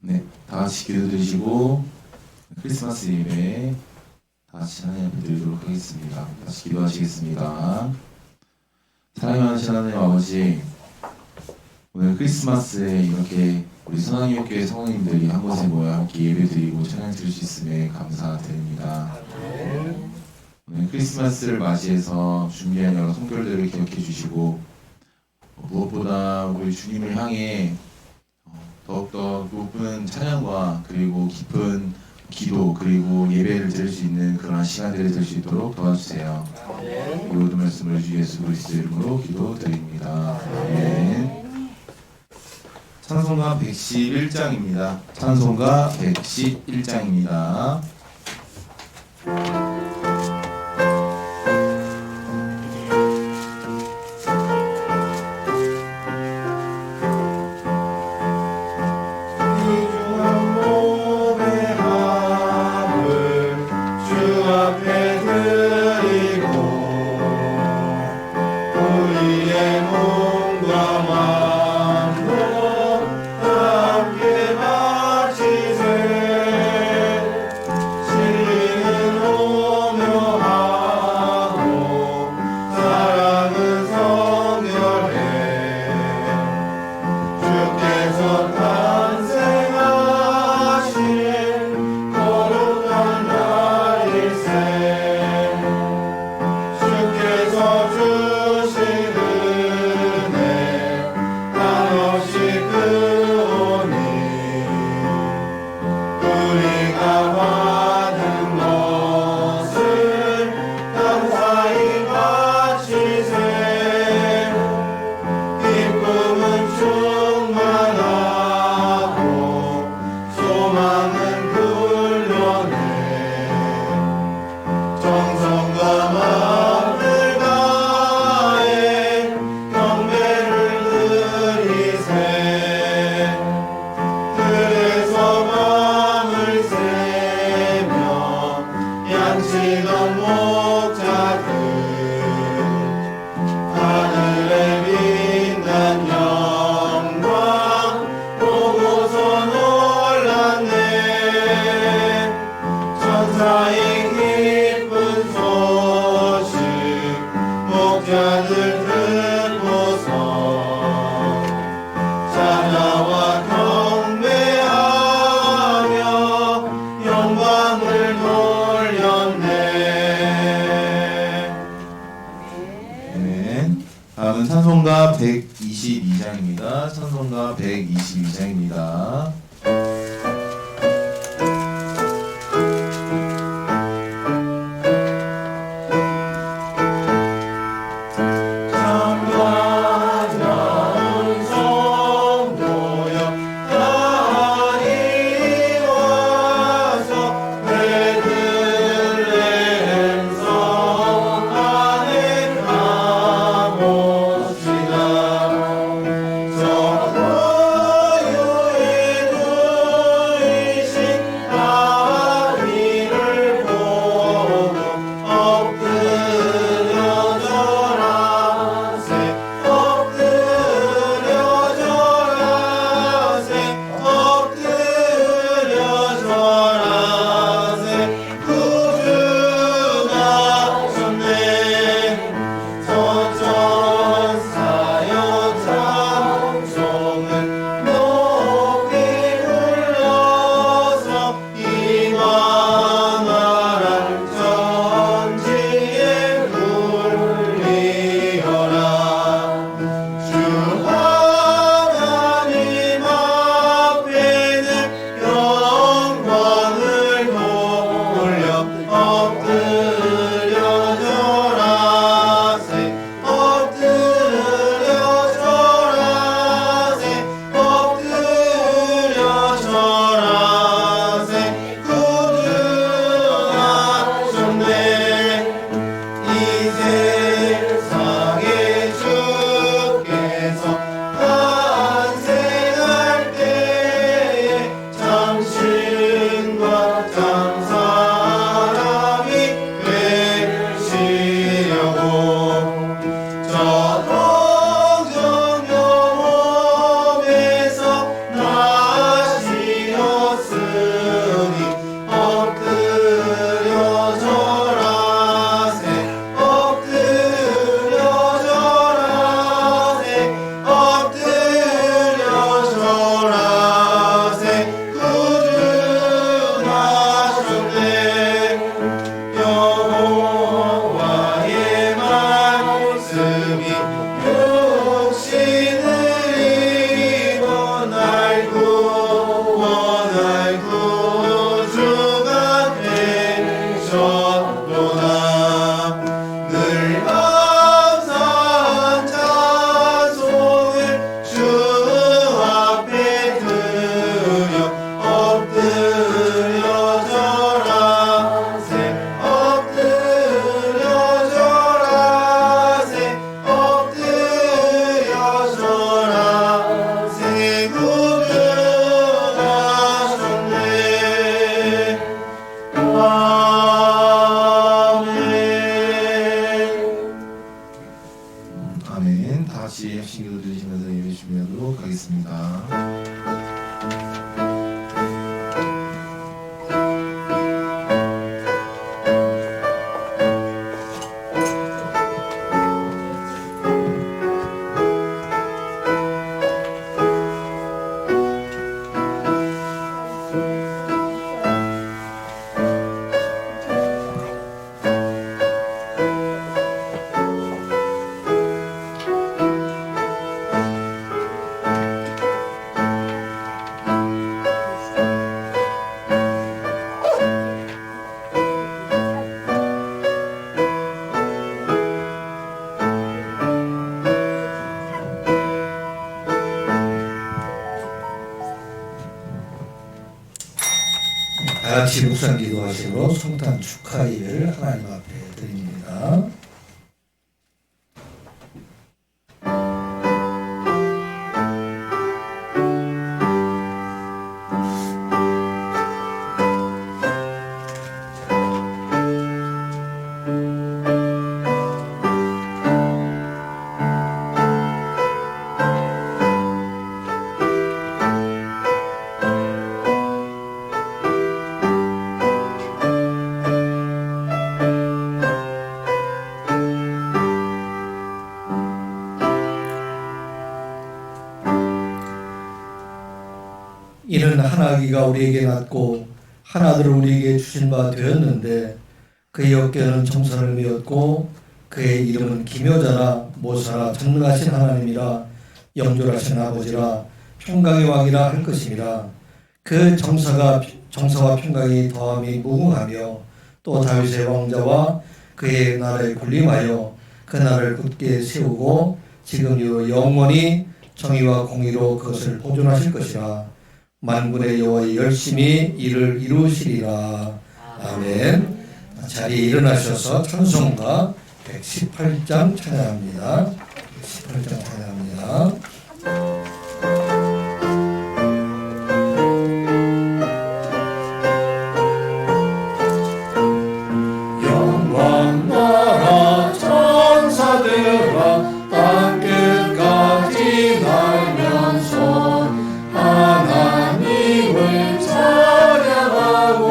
네, 다 같이 기도드리시고 크리스마스 예배 다 같이 찬양 드리도록 하겠습니다. 다시 기도하시겠습니다. 사랑하는 하나님 아버지, 오늘 크리스마스에 이렇게 우리 선왕교회 성도님들이 한 곳에 모여 함께 예배드리고 찬양 드릴 수 있음에 감사드립니다. 오늘 크리스마스를 맞이해서 준비한 여러 성결들을 기억해 주시고 무엇보다 우리 주님을 향해 더욱더 높은 찬양과 그리고 깊은 기도 그리고 예배를 드릴 수 있는 그런 시간들을 드릴 수 있도록 도와주세요. 이 모든 말씀을 주 예수 그리스도의 이름으로 기도드립니다. 아멘. 찬송가 111장입니다. 찬송가 111장입니다. 다음은 찬송가 122장입니다. 찬송가 122장입니다. 저 고요의 다 같이 묵상 기도하시므로 성탄 축하 예배를 하나님 앞에 드립니다. 이는 한 아기가 우리에게 낳고 한 아들을 우리에게 주신 바 되었는데 그의 어깨는 정사를 메었고 그의 이름은 기묘자라 모사라 전능하신 하나님이라 영존하신 아버지라 평강의 왕이라 할 것이니라. 그 정사와 평강이 더함이 무궁하며 또 다윗의 왕자와 그의 나라에 군림하여 그 나라를 굳게 세우고 지금요 영원히 정의와 공의로 그것을 보존하실 것이라. 만군의 여호와의 열심히 이를 이루시리라. 아멘. 자리에 일어나셔서 찬송가 118장 찬양합니다. 118장 찬양합니다. 영광 나라 천사들아 땅 끝까지 날면서 하나님을 찬양하고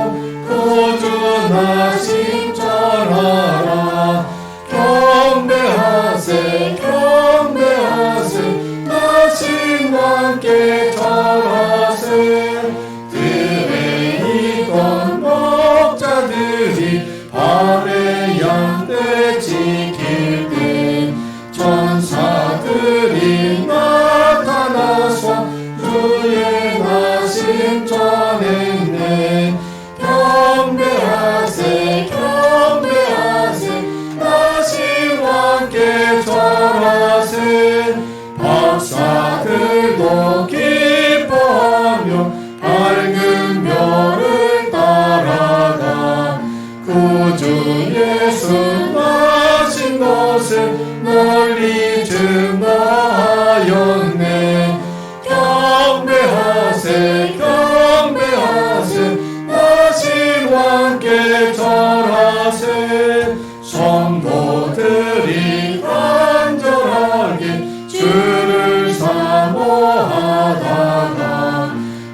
구주하신 전하라. 경배하세 경배하세 나신 왕께 절하세. 들에 있던 목자들이 밤에 양떼 지킬 때 천사들이 나타나서 주의 나심 전했네. 경배하세 경배하세 나신 왕께 절하세. 박사들도 기뻐하며 밝은 별을 따라가 구주 예수 나신 것을 널리 증거하였네. 경배하세 경배하세 나신 왕께 절하세. 성도들이 간절하게 주를 사모하다가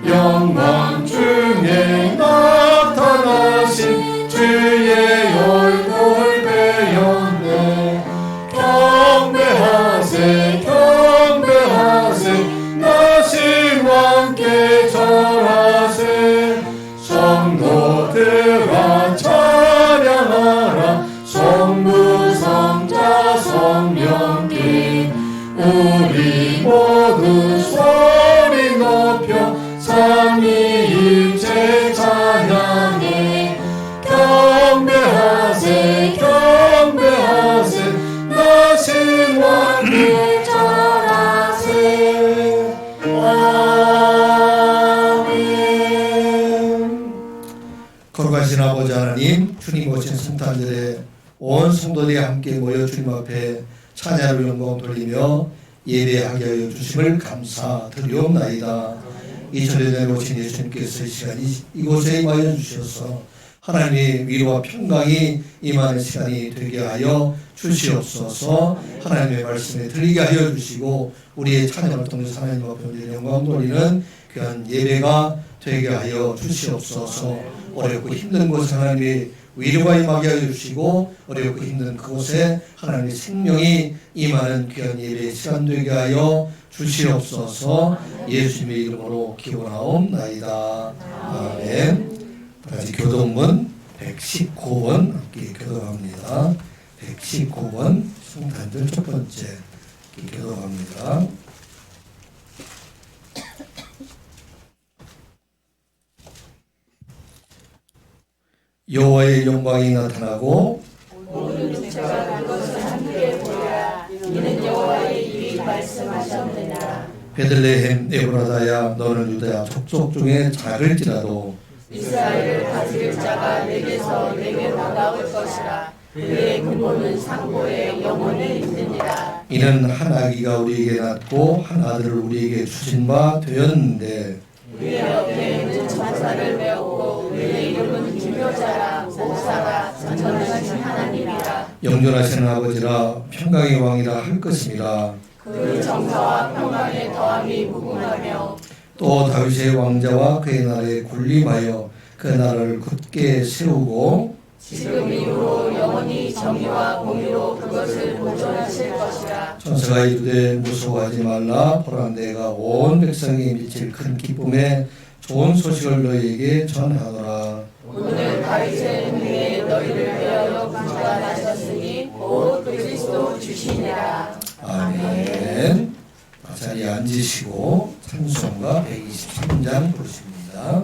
영광 중에 나타나신 주의 얼굴 배웠네. 경배하세 경배하세 나신 왕께 절하세. 성도들아 찬양하라. 성부 성자 성령께 우리 모두 소리 높여 삼위일체 찬양해. 경배하세 경배하세 나신 왕께 절하세. 아멘. 거룩하신 아버지 하나님, 주님 오신 성탄절에 온 성도들이 함께 모여 주님 앞에 찬양을 영광 돌리며 예배하게 하여 주심을 감사드리옵나이다. 2000년에 오신 예수님께서 이 시간 이곳에 임하여 주셔서 하나님의 위로와 평강이 임하는 시간이 되게 하여 주시옵소서. 하나님의 말씀에 들리게 하여 주시고 우리의 찬양을 통해서 하나님 앞에 영광 돌리는 귀한 예배가 되게 하여 주시옵소서. 어렵고 힘든 곳에 하나님의 위로가 임하게 하여 주시고 어렵고 힘든 그곳에 하나님의 생명이 임하는 귀한 예배의 시간 되게 하여 주시옵소서. 예수님의 이름으로 기원하옵나이다. 아멘. 다시 교동문 119번 함께 교동합니다. 119번 성탄절 첫 번째 교동합니다. 여호와의 영광이 나타나고 모든 육체가 그것을 함께 보야. 이는 여호와의 입이 말씀하셨느니라. 베들레헴 에브라다야 너는 유다 족속 중에 작을지라도 이스라엘을 다스릴 자가 내게서 내게로 나올 것이라. 그의 근본은 상고에 영원히 있느니라. 이는 한 아기가 우리에게 낳고 한 아들을 우리에게 주신 바 되었는데 그의 어깨에는 천사를 메었고 그의 이름은 기묘자라. 목사가 전능하신 하나님이라. 영존하시는 아버지라 평강의 왕이라 할 것입니다. 그 정사와 평강의 더함이 무궁하며 또 다윗의 왕자와 그의 나라에 군림하여 그 나라를 굳게 세우고 지금 이후로 영원히 정의와 공의로 그것을 보존하실 것이라. 천사가 이르되 무서워하지 말라. 보라 내가 온 백성이 미칠 큰 기쁨에 좋은 소식을 너희에게 전하노라. 오늘 다윗의 은혜에 너희를 위하여 구주가 나셨으니 곧 그리스도 주시니라. 아멘. 자리에 앉으시고 찬송가 123장 부르십니다.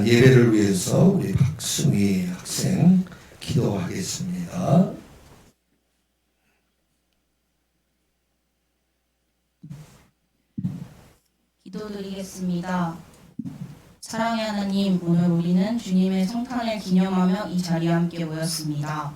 예배를 위해서 우리 박승희 학생 기도하겠습니다. 기도드리겠습니다. 사랑의 하나님, 오늘 우리는 주님의 성탄을 기념하며 이 자리에 함께 모였습니다.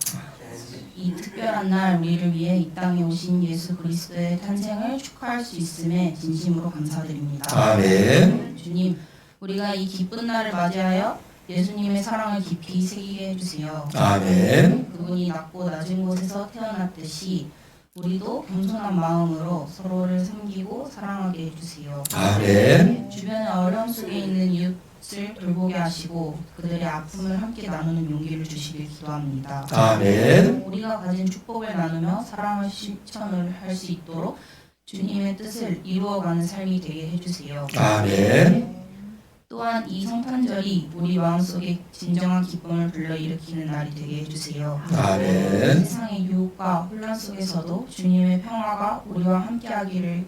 이 특별한 날 우리를 위해 이 땅에 오신 예수 그리스도의 탄생을 축하할 수 있음에 진심으로 감사드립니다. 아멘. 주님, 우리가 이 기쁜 날을 맞이하여 예수님의 사랑을 깊이 새기게 해주세요. 아멘. 그분이 낮고 낮은 곳에서 태어났듯이 우리도 겸손한 마음으로 서로를 섬기고 사랑하게 해주세요. 아멘. 주변의 어려움 속에 있는 이웃을 돌보게 하시고 그들의 아픔을 함께 나누는 용기를 주시길 기도합니다. 아멘. 우리가 가진 축복을 나누며 사랑을 실천을 할 수 있도록 주님의 뜻을 이루어가는 삶이 되게 해주세요. 아멘. 또한 이 성탄절이 우리 마음속에 진정한 기쁨을 불러일으키는 날이 되게 해주세요. 아멘. 세상의 유혹과 혼란 속에서도 주님의 평화가 우리와 함께하기를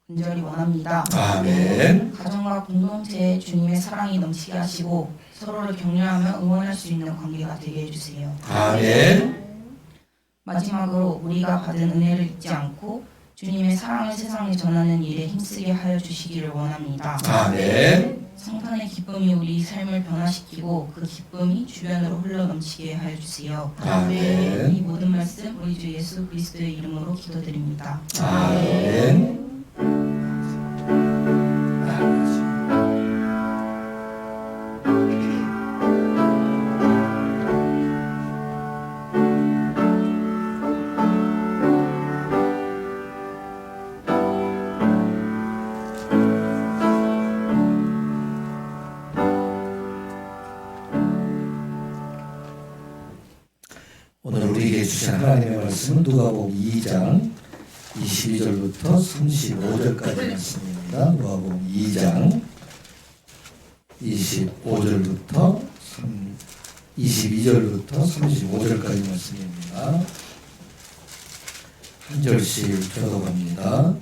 간절히 원합니다. 아멘. 가정과 공동체에 주님의 사랑이 넘치게 하시고 서로를 격려하며 응원할 수 있는 관계가 되게 해주세요. 아멘. 마지막으로 우리가 받은 은혜를 잊지 않고 주님의 사랑을 세상에 전하는 일에 힘쓰게 하여 주시기를 원합니다. 아멘. 성탄의 기쁨이 우리 삶을 변화시키고 그 기쁨이 주변으로 흘러넘치게 하여 주세요. 이 아멘. 모든 말씀 우리 주 예수 그리스도의 이름으로 기도드립니다. 아멘. 오늘 우리에게 주신 하나님의 말씀은 누가복음 2장 22절부터 35절까지 말씀입니다. 누가복음 2장 25절부터 22절부터 35절까지 말씀입니다. 한 절씩 교독합니다.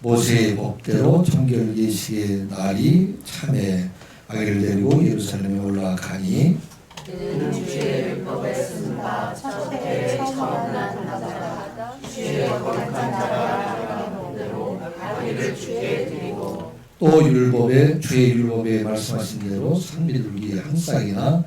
모세의 법대로 정결 예식의 날이 참에 아기를 데리고 예루살렘에 올라가니 그는 주의 율법에 쓴 바 첫 해에 처음 난 나자마자 주의 거룩한 자가 법대로 아기를 주께 드리고 또 율법에 주의 율법에 말씀하신 대로 산비둘기 한 쌍이나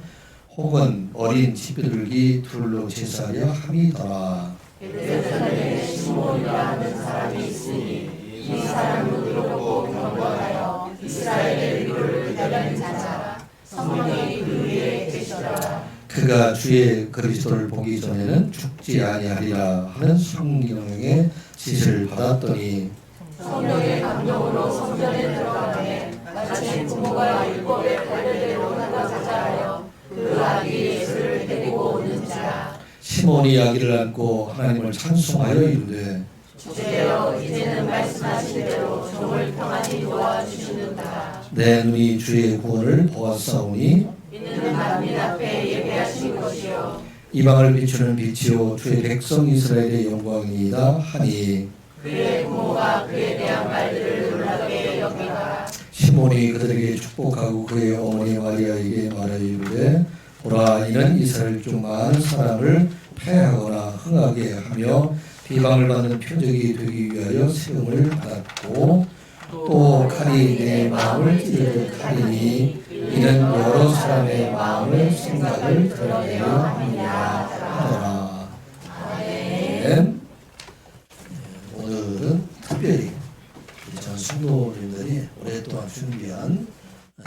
혹은 어린 집비둘기 둘로 제사하려 함이더라. 예루살렘에 시몬이라 하는 사람이 있으니 이 사람은 의롭고 경건하여 이스라엘의 율을 기다리는 자라. 성령이 그 위에 계시더라. 그가 주의 그리스도를 보기 전에는 죽지 아니하리라 하는 성령의 지시를 받았더니 성령의 감동으로 성전에 들어가매 마치 부모가 율법의 관례대로 하고자 하여 그 아기 예수를 데리고 오는지라. 시몬이 아기를 안고 하나님을 찬송하여 이르되 주제여 이제는 말씀하신 대로 종을 평안히 도와주시는다. 내 눈이 주의 구원을 보았사오니 이는 만민 앞에 예배하신 것이요 이방을 비추는 빛이요 주의 백성 이스라엘의 영광이다 하니 그의 부모가 그에 대한 말들을 놀랍게 여기라. 시몬이 그들에게 축복하고 그의 어머니 마리아에게 말하여 이르되 보라 이는 이스라엘 중 많은 사람을 패하거나 흥하게 하며 비방을 받는 표적이 되기 위하여 세움을 받았고 또 칼이 내 마음을 찌르듯 칼이니 이는 여러 사람의 마음을 생각을 드러내려 함이라 하더라. 아멘. 오늘은 특별히 전 성도님들이 오랫동안 준비한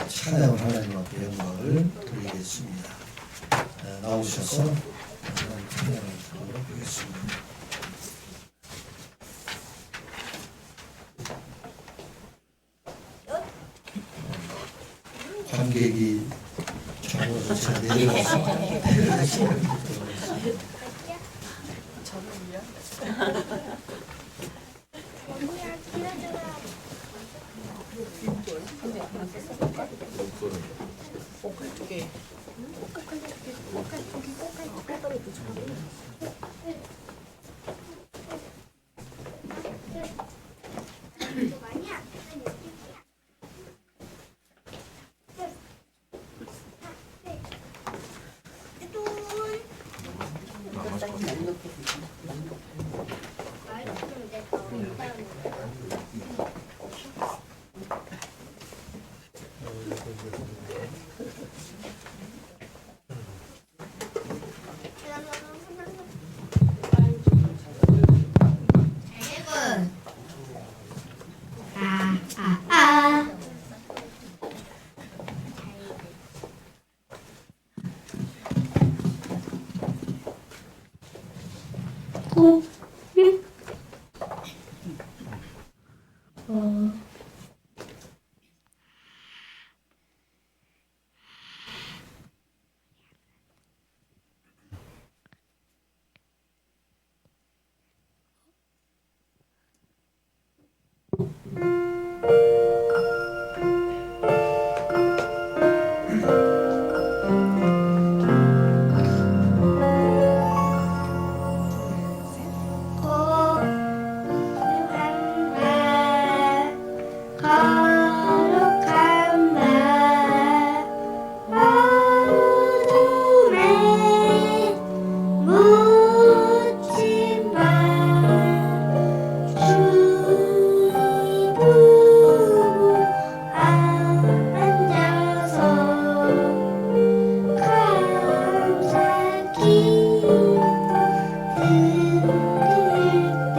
찬양을 하나님 앞에 영광을 드리겠습니다. 나오셔서 찬양을 하도록 하겠습니다. 관객이 적어서 제가 내려가서 거룩한 날 어둠에 묻힌 밤 주님 부부 앉아서 감사 기도 드릴 때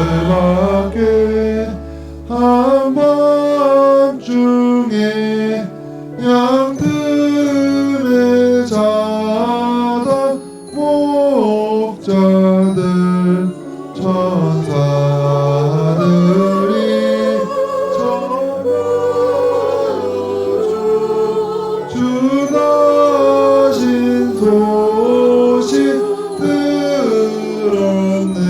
하늘밖에 한밤중에 양들의 자다 목자들 천사들이 전하여 주 나신 소식 들었네.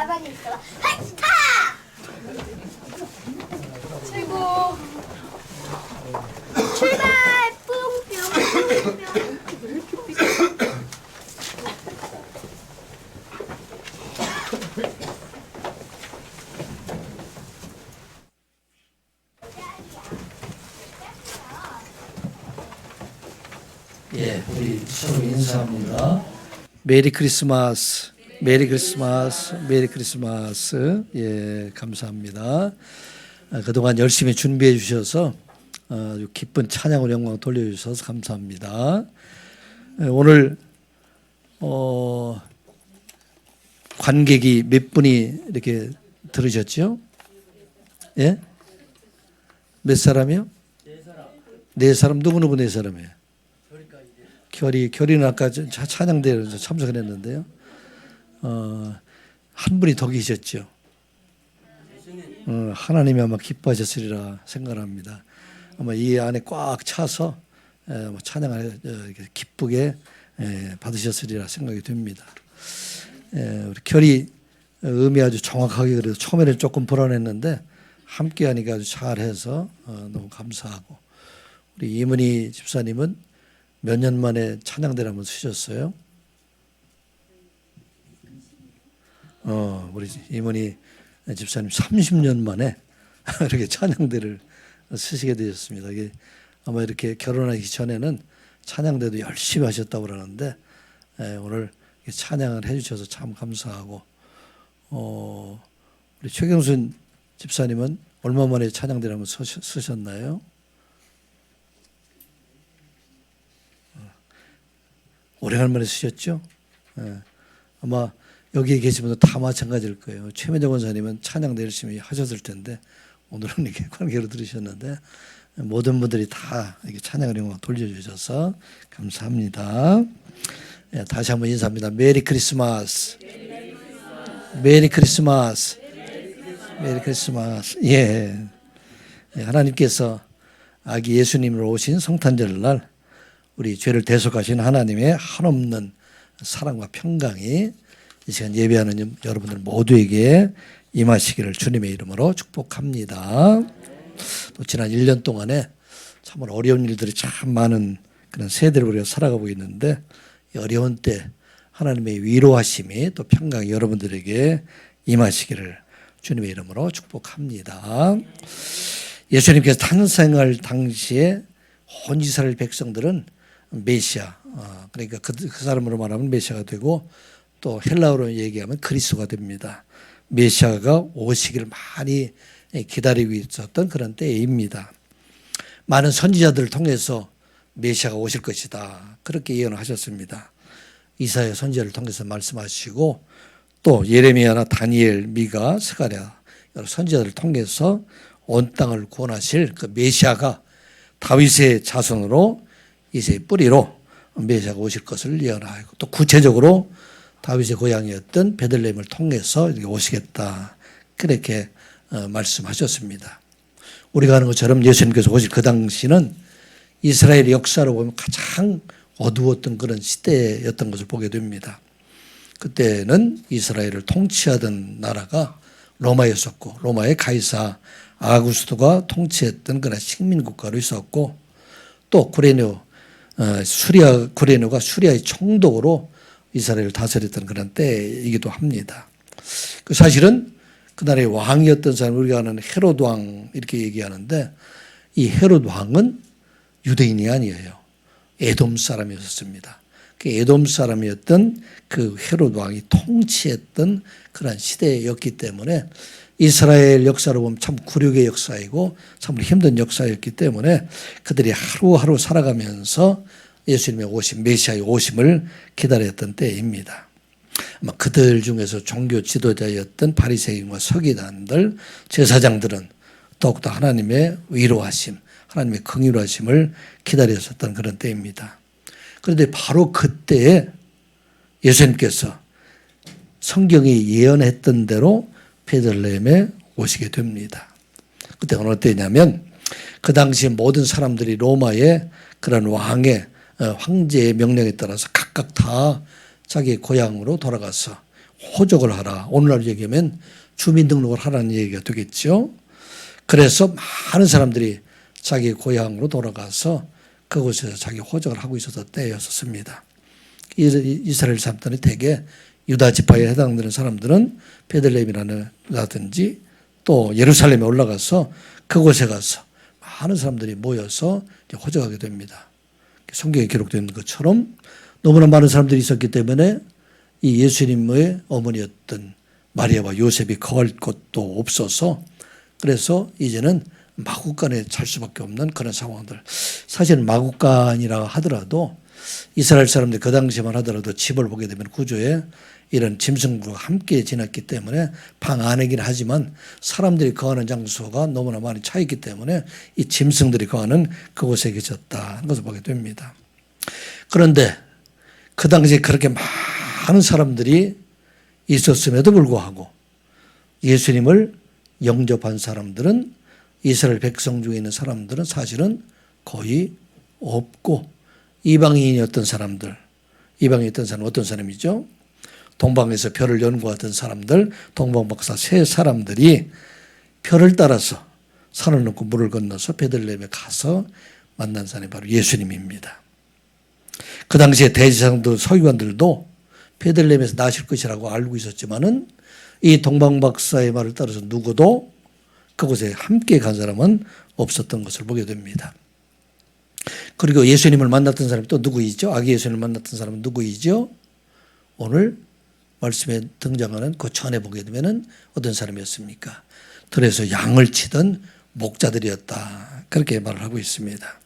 가만히 있어봐. 스타! 최고. 출발! 뿡뿅. 예, 우리 서로 인사합니다. 메리 크리스마스, 메리 크리스마스, 메리 크리스마스. 예, 감사합니다. 그동안 열심히 준비해 주셔서 아주 기쁜 찬양을 영광 돌려주셔서 감사합니다. 오늘 관객이 몇 분이 이렇게 들으셨죠? 예? 몇 사람이요? 네 사람. 누구 네 사람이에요? 결이는 아까 찬양대에 참석을 했는데요. 한 분이 더 계셨죠. 하나님이 아마 기뻐하셨으리라 생각합니다. 아마 이 안에 꽉 차서 찬양을 기쁘게 받으셨으리라 생각이 됩니다. 우리 결이 음이 아주 정확하게 그래도 처음에는 조금 불안했는데 함께하니까 아주 잘해서 너무 감사하고, 우리 이문희 집사님은 몇 년 만에 찬양대를 한번 쓰셨어요? 우리 이문희 집사님 30년 만에 이렇게 찬양대를 쓰시게 되셨습니다. 이게 아마 이렇게 결혼하기 전에는 찬양대도 열심히 하셨다고 그러는데 오늘 찬양을 해주셔서 참 감사하고, 우리 최경순 집사님은 얼마 만에 찬양대를 한번 쓰셨나요? 오래간만에 쓰셨죠? 아마 여기 계신 분들 다 마찬가지일 거예요. 최민정 원사님은 찬양대 열심히 하셨을 텐데 오늘은 이렇게 관계로 들으셨는데 모든 분들이 다 이렇게 찬양을 영광 돌려주셔서 감사합니다. 예, 다시 한번 인사합니다. 메리 크리스마스. 메리 크리스마스. 메리 크리스마스. 예. 하나님께서 아기 예수님으로 오신 성탄절날 우리 죄를 대속하신 하나님의 한없는 사랑과 평강이 이 시간 예배하는 여러분들 모두에게 임하시기를 주님의 이름으로 축복합니다. 또 지난 1년 동안에 참으로 어려운 일들이 참 많은 그런 세대를 우리가 살아가고 있는데, 이 어려운 때 하나님의 위로하심이 또 평강이 여러분들에게 임하시기를 주님의 이름으로 축복합니다. 예수님께서 탄생할 당시에 온 이스라엘 백성들은 메시아, 그러니까 그 사람으로 말하면 메시아가 되고, 또 헬라어로 얘기하면 그리스도가 됩니다. 메시아가 오시기를 많이 기다리고 있었던 그런 때입니다. 많은 선지자들을 통해서 메시아가 오실 것이다, 그렇게 예언을 하셨습니다. 이사야 선지자를 통해서 말씀하시고, 또 예레미야나 다니엘, 미가, 스가랴 여러 선지자들을 통해서 온 땅을 구원하실 그 메시아가 다윗의 자손으로 이세의 뿌리로 메시아가 오실 것을 예언하고, 또 구체적으로 다윗의 고향이었던 베들레헴을 통해서 오시겠다, 그렇게 말씀하셨습니다. 우리가 아는 것처럼 예수님께서 오실 그 당시는 이스라엘 역사로 보면 가장 어두웠던 그런 시대였던 것을 보게 됩니다. 그때는 이스라엘을 통치하던 나라가 로마였었고, 로마의 가이사 아구스토가 통치했던 그런 식민국가로 있었고, 또 구레네가 수리아의 총독으로 이스라엘을 다스렸던 그런 때이기도 합니다. 그 사실은 그 나라의 왕이었던 사람, 우리가 아는 헤롯 왕 이렇게 얘기하는데, 이 헤롯 왕은 유대인이 아니에요. 에돔 사람이었습니다. 그 에돔 사람이었던 그 헤롯 왕이 통치했던 그런 시대였기 때문에 이스라엘 역사로 보면 참 굴욕의 역사이고 참 힘든 역사였기 때문에 그들이 하루하루 살아가면서 예수님의 오심, 메시아의 오심을 기다렸던 때입니다. 아마 그들 중에서 종교 지도자였던 바리새인과 서기관들, 제사장들은 더욱더 하나님의 위로하심, 하나님의 긍휼하심을 기다렸었던 그런 때입니다. 그런데 바로 그때에 예수님께서 성경이 예언했던 대로 베들레헴에 오시게 됩니다. 그때 어느 때냐면 그 당시 모든 사람들이 로마의 그런 황제의 명령에 따라서 각각 다 자기 고향으로 돌아가서 호적을 하라. 오늘날 얘기하면 주민등록을 하라는 얘기가 되겠죠. 그래서 많은 사람들이 자기 고향으로 돌아가서 그곳에서 자기 호적을 하고 있어서 때였었습니다. 이스라엘 사람들은 대개 유다 지파에 해당되는 사람들은 베들레헴이라든지 또 예루살렘에 올라가서 그곳에 가서 많은 사람들이 모여서 호적하게 됩니다. 성경에 기록되어 있는 것처럼 너무나 많은 사람들이 있었기 때문에 이 예수님의 어머니였던 마리아와 요셉이 거할 곳도 없어서 그래서 이제는 마구간에 잘 수밖에 없는 그런 상황들. 사실 마구간이라 하더라도 이스라엘 사람들이 그 당시만 하더라도 집을 보게 되면 구조에 이런 짐승과 함께 지냈기 때문에 방 안이긴 하지만 사람들이 거하는 장소가 너무나 많이 차 있기 때문에 이 짐승들이 거하는 그곳에 계셨다는 것을 보게 됩니다. 그런데 그 당시에 그렇게 많은 사람들이 있었음에도 불구하고 예수님을 영접한 사람들은 이스라엘 백성 중에 있는 사람들은 사실은 거의 없고 이방인이었던 사람들, 이방인이었던 사람 어떤 사람이죠? 동방에서 별을 연구하던 사람들, 동방박사 세 사람들이 별을 따라서 산을 넘고 물을 건너서 베들레헴에 가서 만난 사람이 바로 예수님입니다. 그 당시에 대제사장들, 서기관들도 베들레헴에서 나실 것이라고 알고 있었지만은 이 동방박사의 말을 따라서 누구도 그곳에 함께 간 사람은 없었던 것을 보게 됩니다. 그리고 예수님을 만났던 사람이 또 누구이죠? 아기 예수님을 만났던 사람은 누구이죠? 오늘 말씀에 등장하는 그 전에 보게 되면은 어떤 사람이었습니까? 들에서 양을 치던 목자들이었다. 그렇게 말을 하고 있습니다.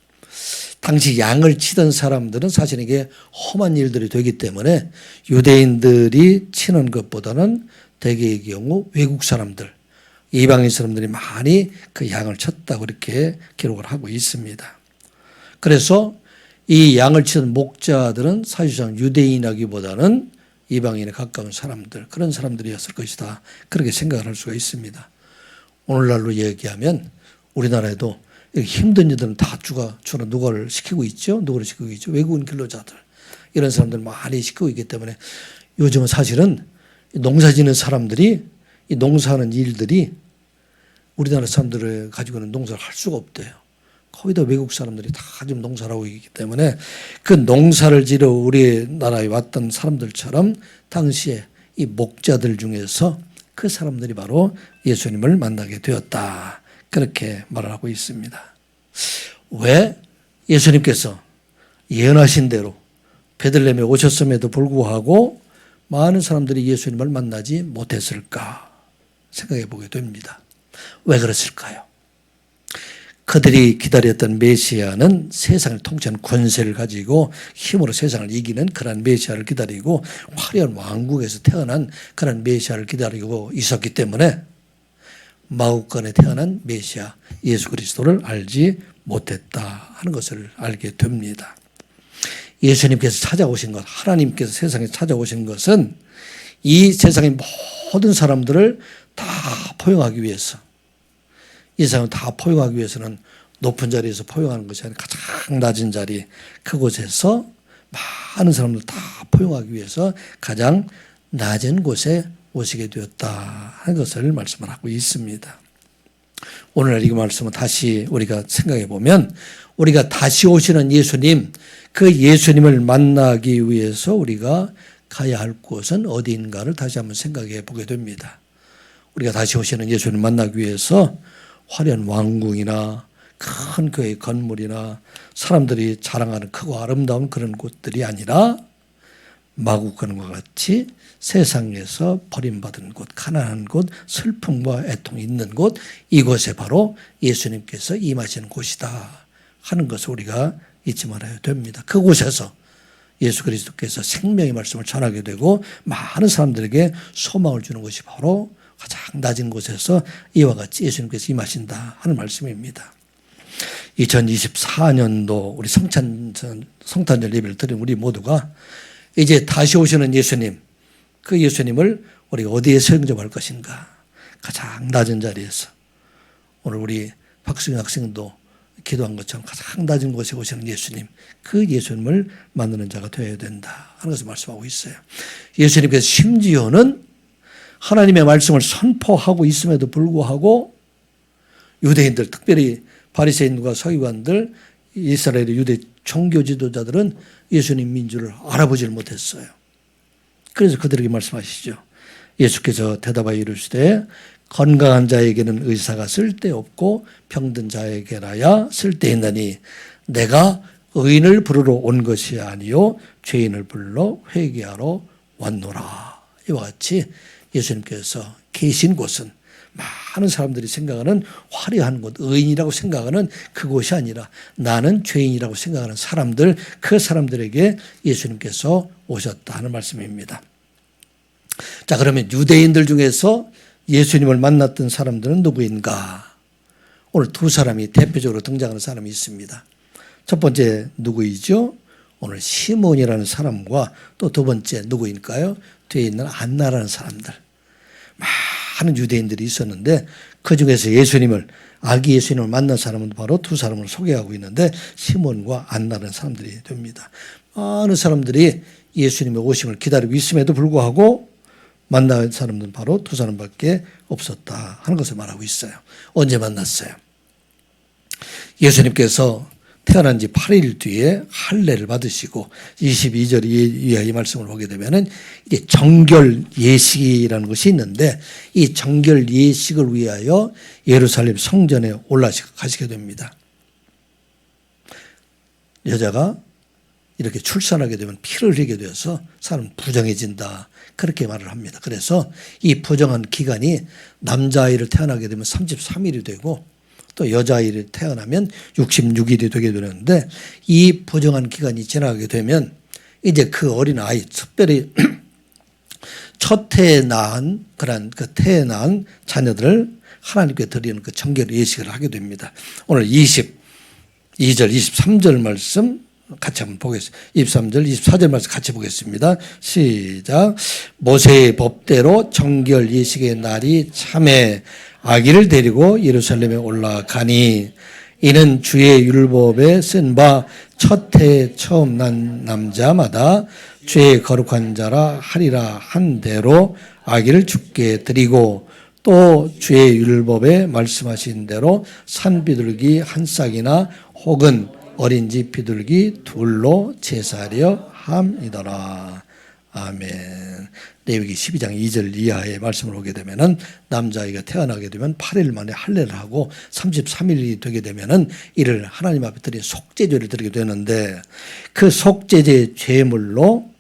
당시 양을 치던 사람들은 사실 이게 험한 일들이 되기 때문에 유대인들이 치는 것보다는 대개의 경우 외국 사람들, 이방인 사람들이 많이 그 양을 쳤다고 이렇게 기록을 하고 있습니다. 그래서 이 양을 치던 목자들은 사실상 유대인이라기보다는 이방인에 가까운 사람들, 그런 사람들이었을 것이다. 그렇게 생각을 할 수가 있습니다. 오늘날로 얘기하면 우리나라에도 힘든 일들은 다 주로 누구를 시키고 있죠? 누구를 시키고 있죠? 외국인 근로자들. 이런 사람들 많이 시키고 있기 때문에 요즘은 사실은 농사 짓는 사람들이 이 농사하는 일들이 우리나라 사람들을 가지고는 농사를 할 수가 없대요. 거의 다 외국 사람들이 다 지금 농사를 하고 있기 때문에 그 농사를 지러 우리나라에 왔던 사람들처럼 당시에 이 목자들 중에서 그 사람들이 바로 예수님을 만나게 되었다. 그렇게 말을 하고 있습니다. 왜 예수님께서 예언하신 대로 베들레헴에 오셨음에도 불구하고 많은 사람들이 예수님을 만나지 못했을까 생각해 보게 됩니다. 왜 그랬을까요? 그들이 기다렸던 메시아는 세상을 통치하는 권세를 가지고 힘으로 세상을 이기는 그런 메시아를 기다리고 화려한 왕국에서 태어난 그런 메시아를 기다리고 있었기 때문에 마구간에 태어난 메시아 예수 그리스도를 알지 못했다 하는 것을 알게 됩니다. 예수님께서 찾아오신 것, 하나님께서 세상에 찾아오신 것은 이 세상의 모든 사람들을 다 포용하기 위해서, 이 세상을 다 포용하기 위해서는 높은 자리에서 포용하는 것이 아니라 가장 낮은 자리, 그곳에서 많은 사람들 다 포용하기 위해서 가장 낮은 곳에 오시게 되었다 하는 것을 말씀을 하고 있습니다. 오늘 이 말씀을 다시 우리가 생각해 보면 우리가 다시 오시는 예수님, 그 예수님을 만나기 위해서 우리가 가야 할 곳은 어디인가를 다시 한번 생각해 보게 됩니다. 우리가 다시 오시는 예수님을 만나기 위해서 화려한 왕궁이나 큰 교회 건물이나 사람들이 자랑하는 크고 아름다운 그런 곳들이 아니라 마구간과 같이 세상에서 버림받은 곳, 가난한 곳, 슬픔과 애통이 있는 곳, 이곳에 바로 예수님께서 임하시는 곳이다 하는 것을 우리가 잊지 말아야 됩니다. 그곳에서 예수 그리스도께서 생명의 말씀을 전하게 되고 많은 사람들에게 소망을 주는 것이 바로 가장 낮은 곳에서 이와 같이 예수님께서 임하신다 하는 말씀입니다. 2024년도 우리 성탄절 예배를 드린 우리 모두가 이제 다시 오시는 예수님, 그 예수님을 우리가 어디에서 영접할 것인가? 가장 낮은 자리에서. 오늘 우리 박승희 학생도 기도한 것처럼 가장 낮은 곳에 오시는 예수님, 그 예수님을 만나는 자가 되어야 된다 하는 것을 말씀하고 있어요. 예수님께서 심지어는 하나님의 말씀을 선포하고 있음에도 불구하고 유대인들, 특별히 바리새인과 서기관들, 이스라엘의 유대 종교 지도자들은 예수님 민주를 알아보지를 못했어요. 그래서 그들에게 말씀하시죠. 예수께서 대답하여 이르시되 건강한 자에게는 의사가 쓸데없고 병든 자에게라야 쓸데있나니 내가 의인을 부르러 온 것이 아니요 죄인을 불러 회개하러 왔노라. 이와 같이 예수님께서 계신 곳은 많은 사람들이 생각하는 화려한 곳, 의인이라고 생각하는 그곳이 아니라 나는 죄인이라고 생각하는 사람들, 그 사람들에게 예수님께서 오셨다 하는 말씀입니다. 자, 그러면 유대인들 중에서 예수님을 만났던 사람들은 누구인가? 오늘 두 사람이 대표적으로 등장하는 사람이 있습니다. 첫 번째 누구이죠? 오늘 시몬이라는 사람과 또 두 번째 누구일까요? 뒤에 있는 안나라는 사람들. 많은 유대인들이 있었는데 그 중에서 예수님을, 아기 예수님을 만난 사람은 바로 두 사람을 소개하고 있는데 시몬과 안나라는 사람들이 됩니다. 많은 사람들이 예수님의 오심을 기다리고 있음에도 불구하고 만난 사람들은 바로 두 사람밖에 없었다 하는 것을 말하고 있어요. 언제 만났어요? 예수님께서 태어난 지 8일 뒤에 할례를 받으시고 22절 이하 이 말씀을 보게 되면은 이제 정결 예식이라는 것이 있는데 이 정결 예식을 위하여 예루살렘 성전에 올라가시게 됩니다. 여자가 이렇게 출산하게 되면 피를 흘리게 되어서 사람은 부정해진다. 그렇게 말을 합니다. 그래서 이 부정한 기간이 남자아이를 태어나게 되면 33일이 되고 또 여자아이를 태어나면 66일이 되게 되는데 이 부정한 기간이 지나가게 되면 이제 그 어린아이, 특별히 첫 해에 낳은 그런 그 태에 낳은 자녀들을 하나님께 드리는 그 정결 예식을 하게 됩니다. 오늘 22절, 23절 말씀 같이 한번 보겠습니다. 23절, 24절 말씀 같이 보겠습니다. 시작. 모세의 법대로 정결 예식의 날이 참에 아기를 데리고 예루살렘에 올라가니 이는 주의 율법에 쓴 바 첫 해에 처음 난 남자마다 죄의 거룩한 자라 하리라 한 대로 아기를 주께 드리고 또 주의 율법에 말씀하신 대로 산비둘기 한 싹이나 혹은 어린지 비둘기 둘로 제사하려 함이더라. 아멘. 레위기 12장 2절 이하의 말씀을 보게 되면은 남자아이가 태어나게 되면 8일 만에 할례를 하고 33일이 되게 되면은 이를 하나님 앞에 드린 속죄제를 드리게 되는데 그 속죄제 제물로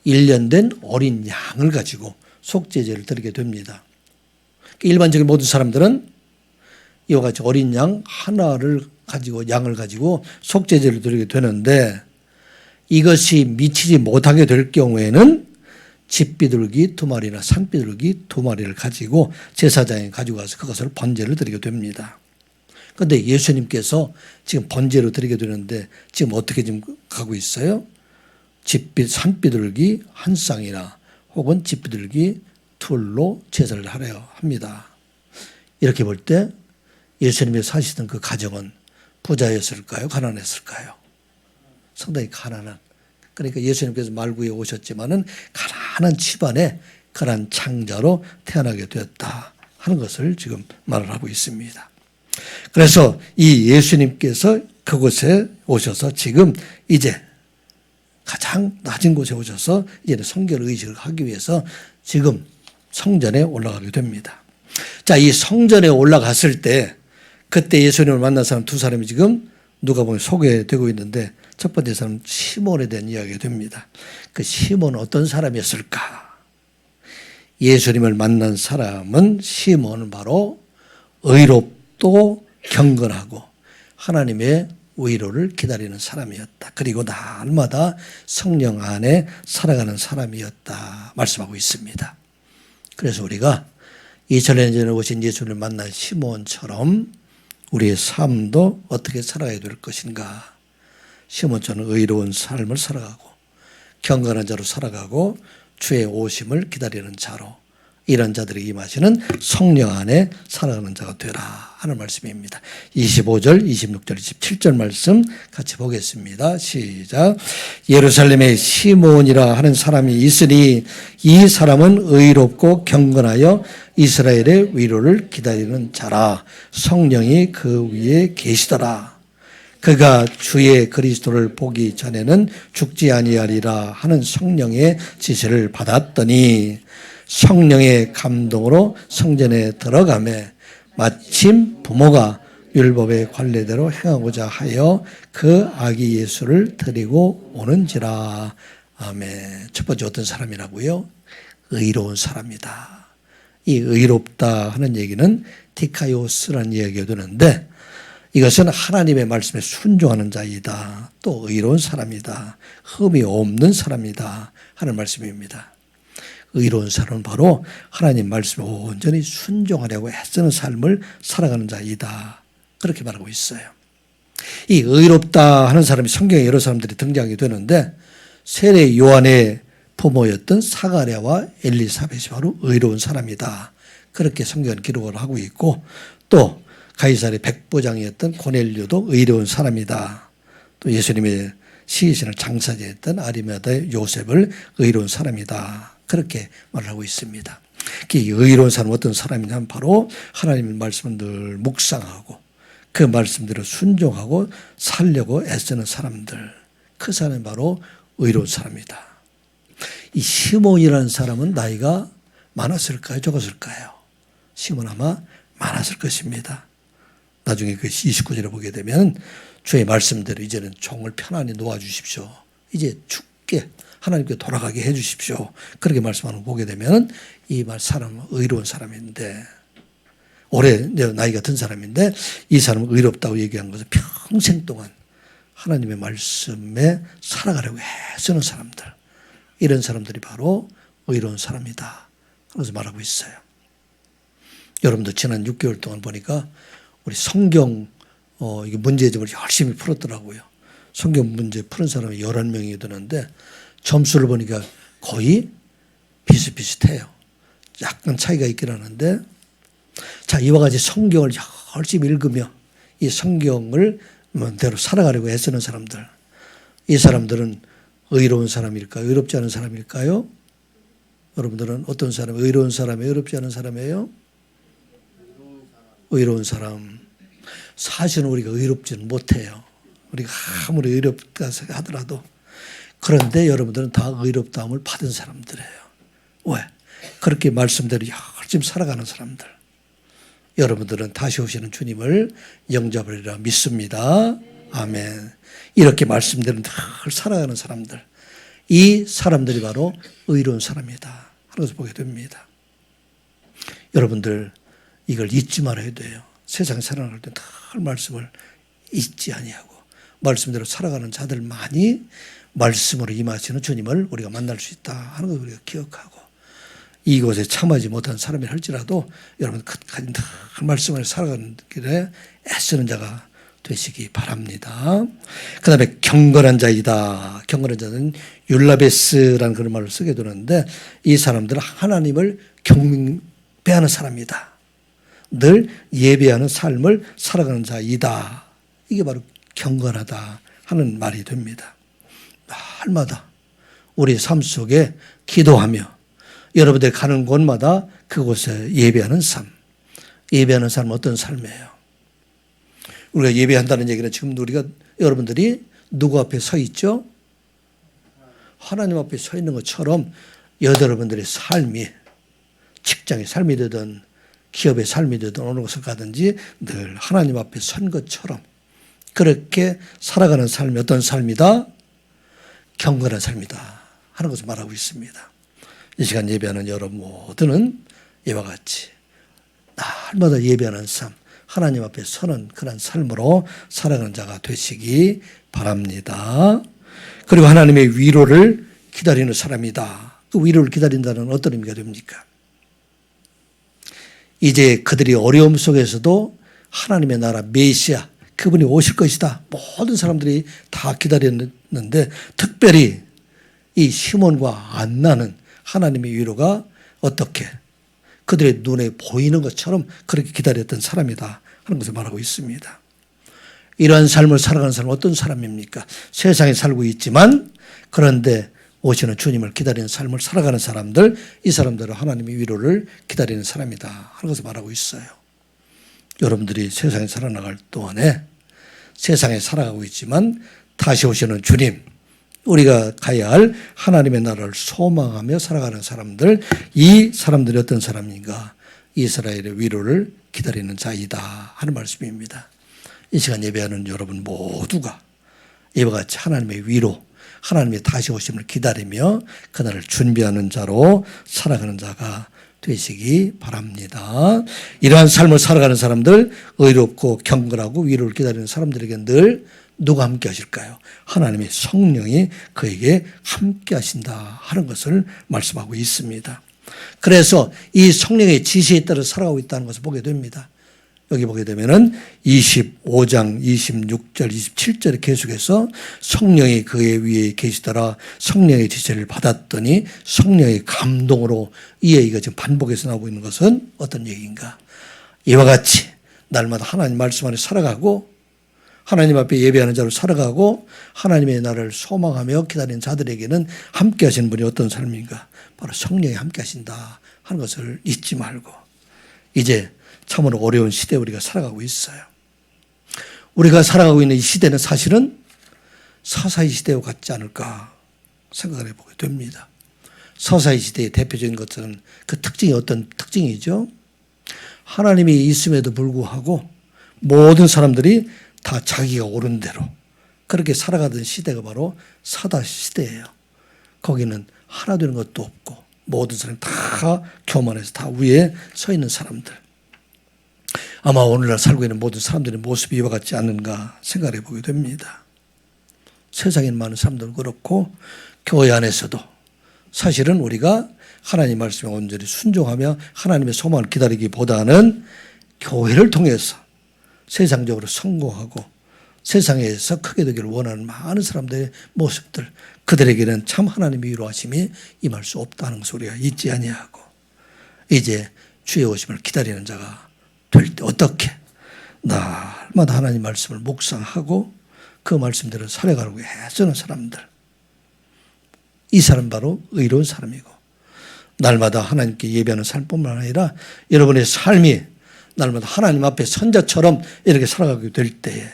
1년 된 어린 양을 가지고 속죄제를 드리게 됩니다. 일반적인 모든 사람들은 이와 같이 어린 양 하나를 가지고 양을 가지고 속죄제를 드리게 되는데 이것이 미치지 못하게 될 경우에는 집비둘기 2마리나 산비둘기 2마리를 가지고 제사장에 가지고 가서 그것을 번제를 드리게 됩니다. 그런데 예수님께서 지금 번제로 드리게 되는데 지금 어떻게 지금 가고 있어요? 산비둘기 한 쌍이나 혹은 집비둘기 둘로 제사를 하려 합니다. 이렇게 볼 때 예수님이 사시던 그 가정은 부자였을까요? 가난했을까요? 상당히 가난한. 그러니까 예수님께서 말구에 오셨지만은 가난한 집안에 가난한 창자로 태어나게 되었다 하는 것을 지금 말을 하고 있습니다. 그래서 이 예수님께서 그곳에 오셔서 지금 이제 가장 낮은 곳에 오셔서 이제 성결 의식을 하기 위해서 지금 성전에 올라가게 됩니다. 자, 이 성전에 올라갔을 때 그때 예수님을 만난 사람 두 사람이 지금 누가 보면 소개되고 있는데 첫 번째 사람은 시몬에 대한 이야기가 됩니다. 그 시몬은 어떤 사람이었을까? 예수님을 만난 사람은 시몬은 바로 의롭고 경건하고 하나님의 위로를 기다리는 사람이었다. 그리고 날마다 성령 안에 살아가는 사람이었다 말씀하고 있습니다. 그래서 우리가 2000년 전에 오신 예수님을 만난 시몬처럼 우리의 삶도 어떻게 살아야 될 것인가. 시몬처럼 의로운 삶을 살아가고 경건한 자로 살아가고 주의 오심을 기다리는 자로 이런 자들에게 임하시는 성령 안에 살아가는 자가 되라 하는 말씀입니다. 25절, 26절, 27절 말씀 같이 보겠습니다. 시작. 예루살렘에 시몬이라 하는 사람이 있으니 이 사람은 의롭고 경건하여 이스라엘의 위로를 기다리는 자라. 성령이 그 위에 계시더라. 그가 주의 그리스도를 보기 전에는 죽지 아니하리라 하는 성령의 지시를 받았더니 성령의 감동으로 성전에 들어가매 마침 부모가 율법의 관례대로 행하고자 하여 그 아기 예수를 데리고 오는지라. 아멘. 첫 번째 어떤 사람이라고요? 의로운 사람이다. 이 의롭다 하는 얘기는 디카이오스라는 이야기가 되는데 이것은 하나님의 말씀에 순종하는 자이다. 또 의로운 사람이다. 흠이 없는 사람이다 하는 말씀입니다. 의로운 사람은 바로 하나님 말씀에 온전히 순종하려고 애쓰는 삶을 살아가는 자이다. 그렇게 말하고 있어요. 이 의롭다 하는 사람이 성경에 여러 사람들이 등장하게 되는데 세례 요한의 부모였던 사가랴와 엘리사벳이 바로 의로운 사람이다. 그렇게 성경은 기록을 하고 있고 또 가이사랴의 백부장이었던 고넬료도 의로운 사람이다. 또 예수님의 시신을 장사지했던 아리마다의 요셉을 의로운 사람이다. 그렇게 말을 하고 있습니다. 이 의로운 사람은 어떤 사람이냐면 바로 하나님의 말씀을 늘 묵상하고 그 말씀대로 순종하고 살려고 애쓰는 사람들. 그 사람이 바로 의로운 사람이다. 이 시몬이라는 사람은 나이가 많았을까요? 적었을까요? 시몬 아마 많았을 것입니다. 나중에 그 29절에 보게 되면 주의 말씀대로 이제는 종을 편안히 놓아주십시오. 이제 죽게 하나님께 돌아가게 해 주십시오. 그렇게 말씀하는 거 보게 되면 이 사람은 의로운 사람인데 올해 나이가 든 사람인데 이 사람은 의롭다고 얘기한 것은 평생 동안 하나님의 말씀에 살아가려고 애쓰는 사람들. 이런 사람들이 바로 의로운 사람이다. 그래서 말하고 있어요. 여러분도 지난 6개월 동안 보니까 우리 성경 이게 문제점을 열심히 풀었더라고요. 성경 문제 푸는 사람이 11명이 되는데 점수를 보니까 거의 비슷비슷해요. 약간 차이가 있긴 하는데 자, 이와 같이 성경을 열심히 읽으며 이 성경을 대로 살아가려고 애쓰는 사람들. 이 사람들은 의로운 사람일까요? 의롭지 않은 사람일까요? 여러분들은 어떤 사람? 의로운 사람이에요? 의롭지 않은 사람이에요? 의로운 사람. 사실은 우리가 의롭지는 못해요. 우리가 아무리 의롭다 하더라도. 그런데 여러분들은 다 의롭다함을 받은 사람들이에요. 왜? 그렇게 말씀대로 열심히 살아가는 사람들. 여러분들은 다시 오시는 주님을 영접하리라 믿습니다. 아멘. 이렇게 말씀대로 늘 살아가는 사람들. 이 사람들이 바로 의로운 사람이다. 하면서 보게 됩니다. 여러분들 이걸 잊지 말아야 돼요. 세상 살아갈 때 늘 말씀을 잊지 아니하고 말씀대로 살아가는 자들만이 말씀으로 임하시는 주님을 우리가 만날 수 있다 하는 것을 우리가 기억하고 이곳에 참하지 못한 사람이 할지라도 여러분 끝까지 늘 말씀을 살아가는 길에 애쓰는 자가 되시기 바랍니다. 그 다음에 경건한 자이다. 경건한 자는 율라베스라는 그런 말을 쓰게 되는데 이 사람들은 하나님을 경배하는 사람이다. 늘 예배하는 삶을 살아가는 자이다. 이게 바로 경건하다 하는 말이 됩니다. 날마다 우리 삶 속에 기도하며 여러분들이 가는 곳마다 그곳에 예배하는 삶. 예배하는 삶은 어떤 삶이에요? 우리가 예배한다는 얘기는 지금 우리가 여러분들이 누구 앞에 서 있죠? 하나님 앞에 서 있는 것처럼 여러분들의 삶이 직장의 삶이 되든 기업의 삶이 되든 어느 곳을 가든지 늘 하나님 앞에 선 것처럼 그렇게 살아가는 삶이 어떤 삶이다? 경건한 삶이다 하는 것을 말하고 있습니다. 이 시간 예배하는 여러분 모두는 이와 같이 날마다 예배하는 삶, 하나님 앞에 서는 그런 삶으로 살아가는 자가 되시기 바랍니다. 그리고 하나님의 위로를 기다리는 사람이다. 그 위로를 기다린다는 어떤 의미가 됩니까? 이제 그들이 어려움 속에서도 하나님의 나라 메시아 그분이 오실 것이다. 모든 사람들이 다 기다렸는데 특별히 이 시몬과 안나는 하나님의 위로가 어떻게 그들의 눈에 보이는 것처럼 그렇게 기다렸던 사람이다 하는 것을 말하고 있습니다. 이러한 삶을 살아가는 사람은 어떤 사람입니까? 세상에 살고 있지만 그런데 오시는 주님을 기다리는 삶을 살아가는 사람들, 이 사람들은 하나님의 위로를 기다리는 사람이다 하는 것을 말하고 있어요. 여러분들이 세상에 살아나갈 동안에 세상에 살아가고 있지만 다시 오시는 주님, 우리가 가야 할 하나님의 나라를 소망하며 살아가는 사람들, 이 사람들이 어떤 사람인가? 이스라엘의 위로를 기다리는 자이다 하는 말씀입니다. 이 시간 예배하는 여러분 모두가 이와 같이 하나님의 위로, 하나님의 다시 오심을 기다리며 그날을 준비하는 자로 살아가는 자가 되시기 바랍니다. 이러한 삶을 살아가는 사람들, 의롭고 경건하고 위로를 기다리는 사람들에게 늘 누가 함께 하실까요? 하나님의 성령이 그에게 함께 하신다 하는 것을 말씀하고 있습니다. 그래서 이 성령의 지시에 따라 살아가고 있다는 것을 보게 됩니다. 여기 보게 되면은 25장 26절 27절에 계속해서 성령이 그의 위에 계시더라, 성령의 지시를 받았더니 성령의 감동으로, 이 얘기가 지금 반복해서 나오고 있는 것은 어떤 얘기인가? 이와 같이 날마다 하나님 말씀 안에 살아가고 하나님 앞에 예배하는 자로 살아가고 하나님의 나라를 소망하며 기다리는 자들에게는 함께 하시는 분이 어떤 삶인가? 바로 성령이 함께 하신다 하는 것을 잊지 말고, 이제 참으로 어려운 시대에 우리가 살아가고 있어요. 우리가 살아가고 있는 이 시대는 사실은 서사의 시대와 같지 않을까 생각을 해보게 됩니다. 서사의 시대의 대표적인 것은 그 특징이 어떤 특징이죠? 하나님이 있음에도 불구하고 모든 사람들이 다 자기가 옳은 대로 그렇게 살아가던 시대가 바로 사다 시대예요. 거기는 하나 되는 것도 없고 모든 사람이 다 교만해서 다 위에 서 있는 사람들. 아마 오늘날 살고 있는 모든 사람들의 모습이 이와 같지 않은가 생각해 보게 됩니다. 세상에 많은 사람들은 그렇고 교회 안에서도 사실은 우리가 하나님 말씀에 온전히 순종하며 하나님의 소망을 기다리기보다는 교회를 통해서 세상적으로 성공하고 세상에서 크게 되기를 원하는 많은 사람들의 모습들, 그들에게는 참 하나님의 위로하심이 임할 수 없다는 것을 우리가 잊지 아니하고, 이제 주의 오심을 기다리는 자가 될 때 어떻게 날마다 하나님 말씀을 묵상하고 그 말씀대로 살아가려고 애쓰는 사람들, 이 사람 바로 의로운 사람이고, 날마다 하나님께 예배하는 삶뿐만 아니라 여러분의 삶이 날마다 하나님 앞에 선자처럼 이렇게 살아가게 될 때에,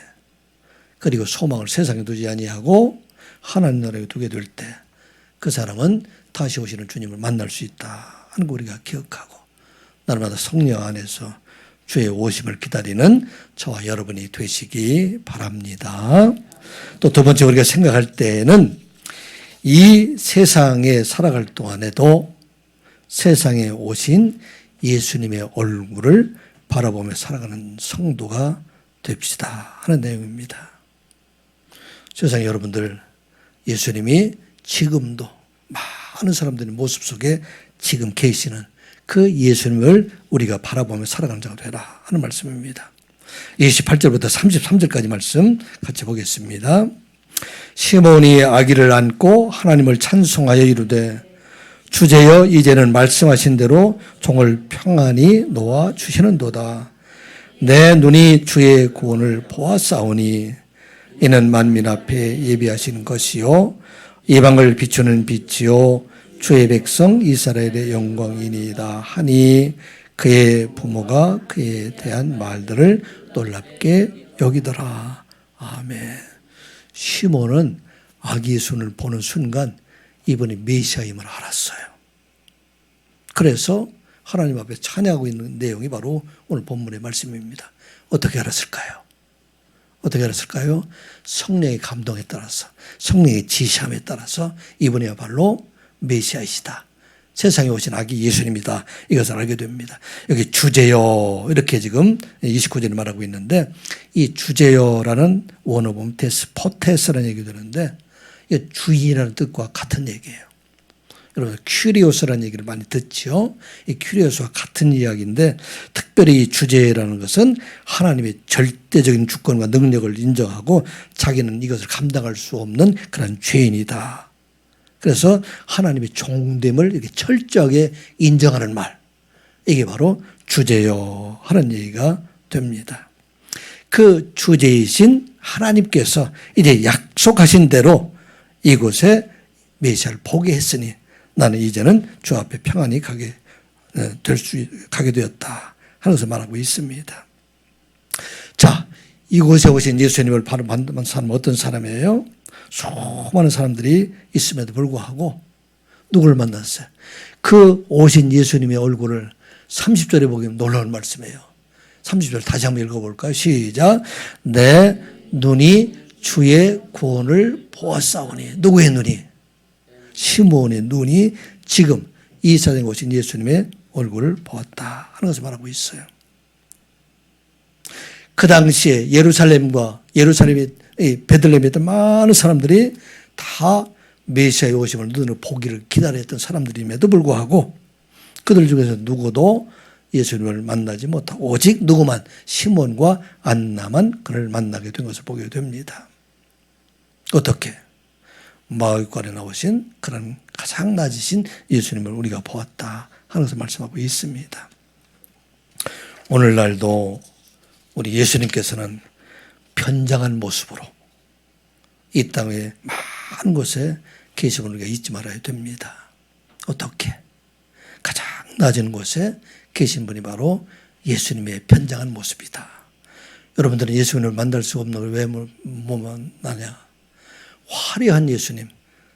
그리고 소망을 세상에 두지 아니하고 하나님 나라에 두게 될 때 그 사람은 다시 오시는 주님을 만날 수 있다 하는 거 우리가 기억하고, 날마다 성령 안에서 주의 오심을 기다리는 저와 여러분이 되시기 바랍니다. 또 두 번째, 우리가 생각할 때에는 이 세상에 살아갈 동안에도 세상에 오신 예수님의 얼굴을 바라보며 살아가는 성도가 됩시다 하는 내용입니다. 세상 여러분들, 예수님이 지금도 많은 사람들의 모습 속에 지금 계시는 그 예수님을 우리가 바라보며 살아가는 자가 되라 하는 말씀입니다. 28절부터 33절까지 말씀 같이 보겠습니다. 시몬이 아기를 안고 하나님을 찬송하여 이르되, 주제여 이제는 말씀하신 대로 종을 평안히 놓아 주시는도다. 내 눈이 주의 구원을 보았사오니 이는 만민 앞에 예비하신 것이요 이방을 비추는 빛이요 주의 백성 이스라엘의 영광이니이다 하니, 그의 부모가 그에 대한 말들을 놀랍게 여기더라. 아멘. 시몬은 아기 예수를 보는 순간 이분이 메시아임을 알았어요. 그래서 하나님 앞에 찬양하고 있는 내용이 바로 오늘 본문의 말씀입니다. 어떻게 알았을까요? 어떻게 알았을까요? 성령의 감동에 따라서, 성령의 지시함에 따라서 이분이야말로 메시아이시다, 세상에 오신 아기 예수님이다, 이것을 알게 됩니다. 여기 주제여 이렇게 지금 29절에 말하고 있는데, 이 주제여라는 원어 보면 데스포테스라는 얘기 되는데 이게 주인이라는 뜻과 같은 얘기예요. 여러분 큐리오스라는 얘기를 많이 듣죠. 이 큐리오스와 같은 이야기인데, 특별히 이 주제라는 것은 하나님의 절대적인 주권과 능력을 인정하고 자기는 이것을 감당할 수 없는 그런 죄인이다. 그래서 하나님의 종됨을 이렇게 철저하게 인정하는 말, 이게 바로 주제요 하는 얘기가 됩니다. 그 주제이신 하나님께서 이제 약속하신 대로 이곳에 메시아를 보게 했으니 나는 이제는 주 앞에 평안히 가게 되었다 하는 것을 말하고 있습니다. 자, 이곳에 오신 예수님을 바로 만난 사람은 어떤 사람이에요? 수많은 사람들이 있음에도 불구하고 누구를 만났어요? 그 오신 예수님의 얼굴을 30절에 보기엔 놀라운 말씀이에요. 30절 다시 한번 읽어볼까요? 시작. 내 눈이 주의 구원을 보았사오니. 누구의 눈이? 시몬의 눈이 지금 이 세상에 오신 예수님의 얼굴을 보았다 하는 것을 말하고 있어요. 그 당시에 예루살렘이 베들레헴에 있던 많은 사람들이 다 메시아의 오심을 눈으로 보기를 기다렸던 사람들임에도 불구하고 그들 중에서 누구도 예수님을 만나지 못하고 오직 누구만 시몬과 안나만 그를 만나게 된 것을 보게 됩니다. 어떻게? 마을관에 나오신 그런 가장 낮으신 예수님을 우리가 보았다 하는 것을 말씀하고 있습니다. 오늘날도 우리 예수님께서는 변장한 모습으로 이 땅의 많은 곳에 계심을 우리가 잊지 말아야 됩니다. 어떻게? 가장 낮은 곳에 계신 분이 바로 예수님의 변장한 모습이다. 여러분들은 예수님을 만날 수 없는 걸 왜 못 만나냐? 화려한 예수님,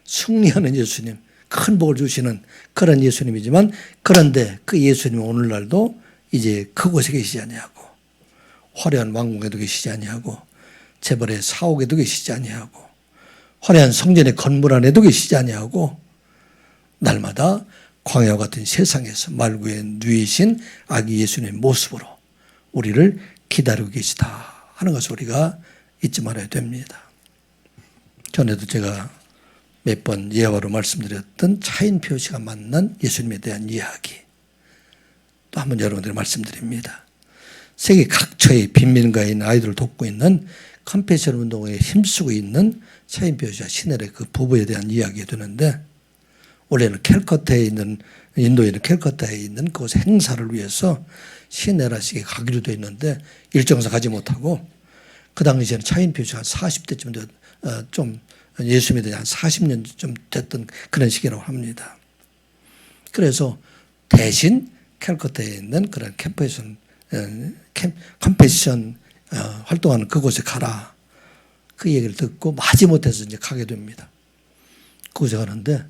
승리하는 예수님, 큰 복을 주시는 그런 예수님이지만 그런데 그 예수님은 오늘날도 이제 그곳에 계시지 아니하고 화려한 왕궁에도 계시지 아니하고 재벌의 사옥에도 계시지 아니하고 화려한 성전의 건물 안에도 계시지 아니하고 날마다 광야와 같은 세상에서 말구에 누이신 아기 예수님의 모습으로 우리를 기다리고 계시다 하는 것을 우리가 잊지 말아야 됩니다. 전에도 제가 몇 번 예화로 말씀드렸던 차인표 씨가 만난 예수님에 대한 이야기 또 한번 여러분들에게 말씀드립니다. 세계 각처의 빈민가에 있는 아이들을 돕고 있는 컴패션 운동에 힘쓰고 있는 차인표 씨와 시넬의 그 부부에 대한 이야기가 되는데 원래는 캘커타에 있는 인도에 있는 캘커타에 있는 그곳 행사를 위해서 시네라 씨에게 가기로 되어 있는데 일정상 가지 못하고 그 당시에는 차인표 씨가 40대쯤 좀 예수님에 대해 한 40년 좀 됐던 그런 시기라고 합니다. 그래서 대신 캘커타에 있는 그런 컴패션 활동하는 그곳에 가라. 그 얘기를 듣고 마지못해서 이제 가게 됩니다. 그곳에 가는데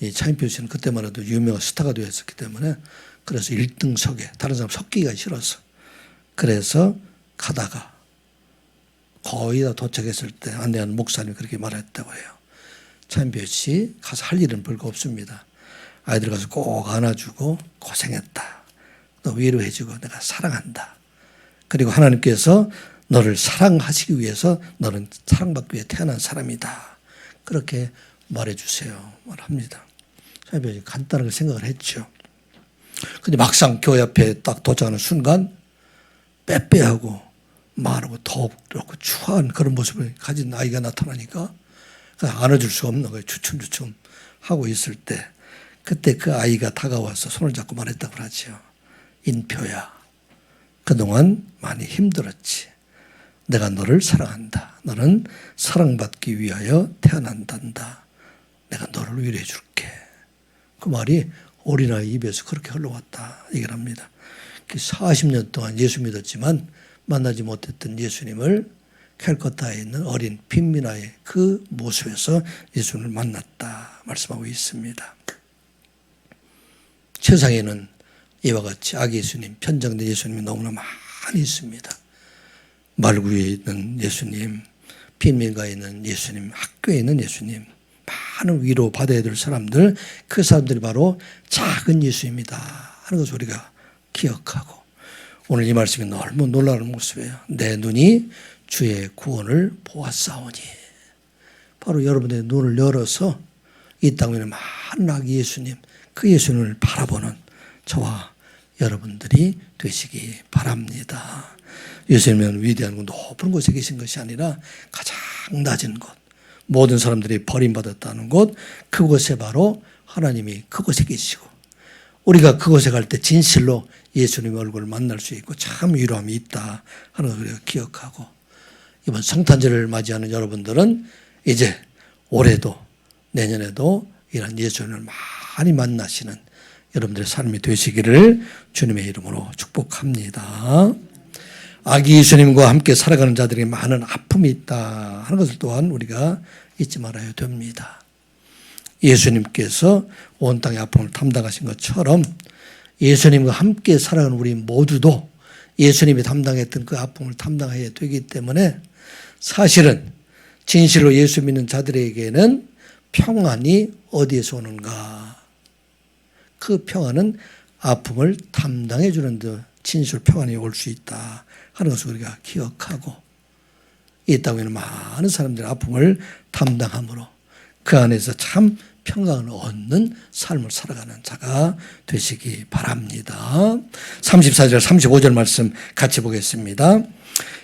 이 차인표 씨는 그때만 해도 유명한 스타가 되어 있었기 때문에 그래서 1등석에 다른 사람 섞기가 싫어서 그래서 가다가 거의 다 도착했을 때 안내하는 목사님이 그렇게 말했다고 해요. 차인표 씨 가서 할 일은 별거 없습니다. 아이들 가서 꼭 안아주고 고생했다. 너 위로해주고 내가 사랑한다. 그리고 하나님께서 너를 사랑하시기 위해서 너는 사랑받기 위해 태어난 사람이다. 그렇게 말해주세요. 말합니다. 차인표 씨 간단하게 생각을 했죠. 근데 막상 교회 앞에 딱 도착하는 순간 빼빼하고 말하고 더럽고 추한 그런 모습을 가진 아이가 나타나니까 안아줄 수가 없는 거예요. 주춤주춤 하고 있을 때 그때 그 아이가 다가와서 손을 잡고 말했다고 하죠. 인표야, 그동안 많이 힘들었지. 내가 너를 사랑한다. 너는 사랑받기 위하여 태어난단다. 내가 너를 위로해 줄게. 그 말이 어린아이 입에서 그렇게 흘러왔다 얘기를 합니다. 40년 동안 예수 믿었지만 만나지 못했던 예수님을 캘커타에 있는 어린 빈민아의 그 모습에서 예수님을 만났다 말씀하고 있습니다. 세상에는 이와 같이 아기 예수님, 편장된 예수님이 너무나 많이 있습니다. 말구에 있는 예수님, 빈민가에 있는 예수님, 학교에 있는 예수님, 많은 위로 받아야 될 사람들, 그 사람들이 바로 작은 예수입니다 하는 것을 우리가 기억하고 오늘 이 말씀이 너무 놀라운 모습이에요. 내 눈이 주의 구원을 보았사오니. 바로 여러분의 눈을 열어서 이 땅에 있는 많은 아기 예수님, 그 예수님을 바라보는 저와 여러분들이 되시기 바랍니다. 예수님은 위대한 곳, 높은 곳에 계신 것이 아니라 가장 낮은 곳, 모든 사람들이 버림받았다는 곳, 그곳에 바로 하나님이 그곳에 계시고 우리가 그곳에 갈 때 진실로 예수님의 얼굴을 만날 수 있고 참 위로함이 있다 하는 걸 우리가 기억하고, 이번 성탄절을 맞이하는 여러분들은 이제 올해도 내년에도 이런 예수님을 많이 만나시는 여러분들의 삶이 되시기를 주님의 이름으로 축복합니다. 아기 예수님과 함께 살아가는 자들에게 많은 아픔이 있다 하는 것을 또한 우리가 잊지 말아야 됩니다. 예수님께서 온 땅의 아픔을 담당하신 것처럼 예수님과 함께 살아가는 우리 모두도 예수님이 담당했던 그 아픔을 담당해야 되기 때문에, 사실은 진실로 예수 믿는 자들에게는 평안이 어디에서 오는가? 그 평안은 아픔을 담당해 주는 데 진실 평안이 올 수 있다 하는 것을 우리가 기억하고, 이 땅에는 많은 사람들의 아픔을 담당함으로 그 안에서 참 평강을 얻는 삶을 살아가는 자가 되시기 바랍니다. 34절 35절 말씀 같이 보겠습니다.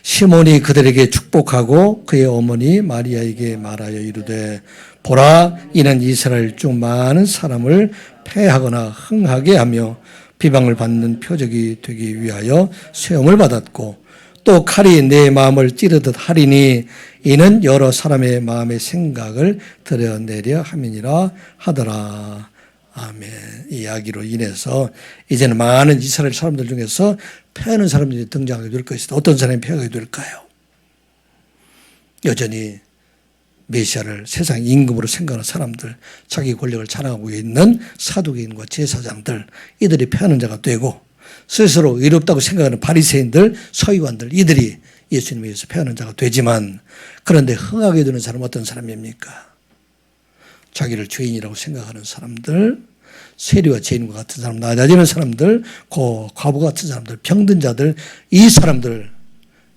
시몬이 그들에게 축복하고 그의 어머니 마리아에게 말하여 이르되, 보라, 이는 이스라엘 중 많은 사람을 패하거나 흥하게 하며 비방을 받는 표적이 되기 위하여 세움을 받았고, 또 칼이 내 마음을 찌르듯 하리니 이는 여러 사람의 마음의 생각을 드러내려 함이니라 하더라. 아멘. 이 이야기로 인해서 이제는 많은 이스라엘 사람들 중에서 패하는 사람들이 등장하게 될 것이다. 어떤 사람이 패하게 될까요? 여전히 메시아를 세상 임금으로 생각하는 사람들, 자기 권력을 자랑하고 있는 사두개인과 제사장들, 이들이 패하는 자가 되고, 스스로 의롭다고 생각하는 바리새인들, 서기관들, 이들이 예수님에 의해서 패하는 자가 되지만, 그런데 흥하게 되는 사람은 어떤 사람입니까? 자기를 죄인이라고 생각하는 사람들, 세리와 죄인과 같은 사람, 낮아지는 사람들, 과부 같은 사람들, 병든 자들, 이 사람들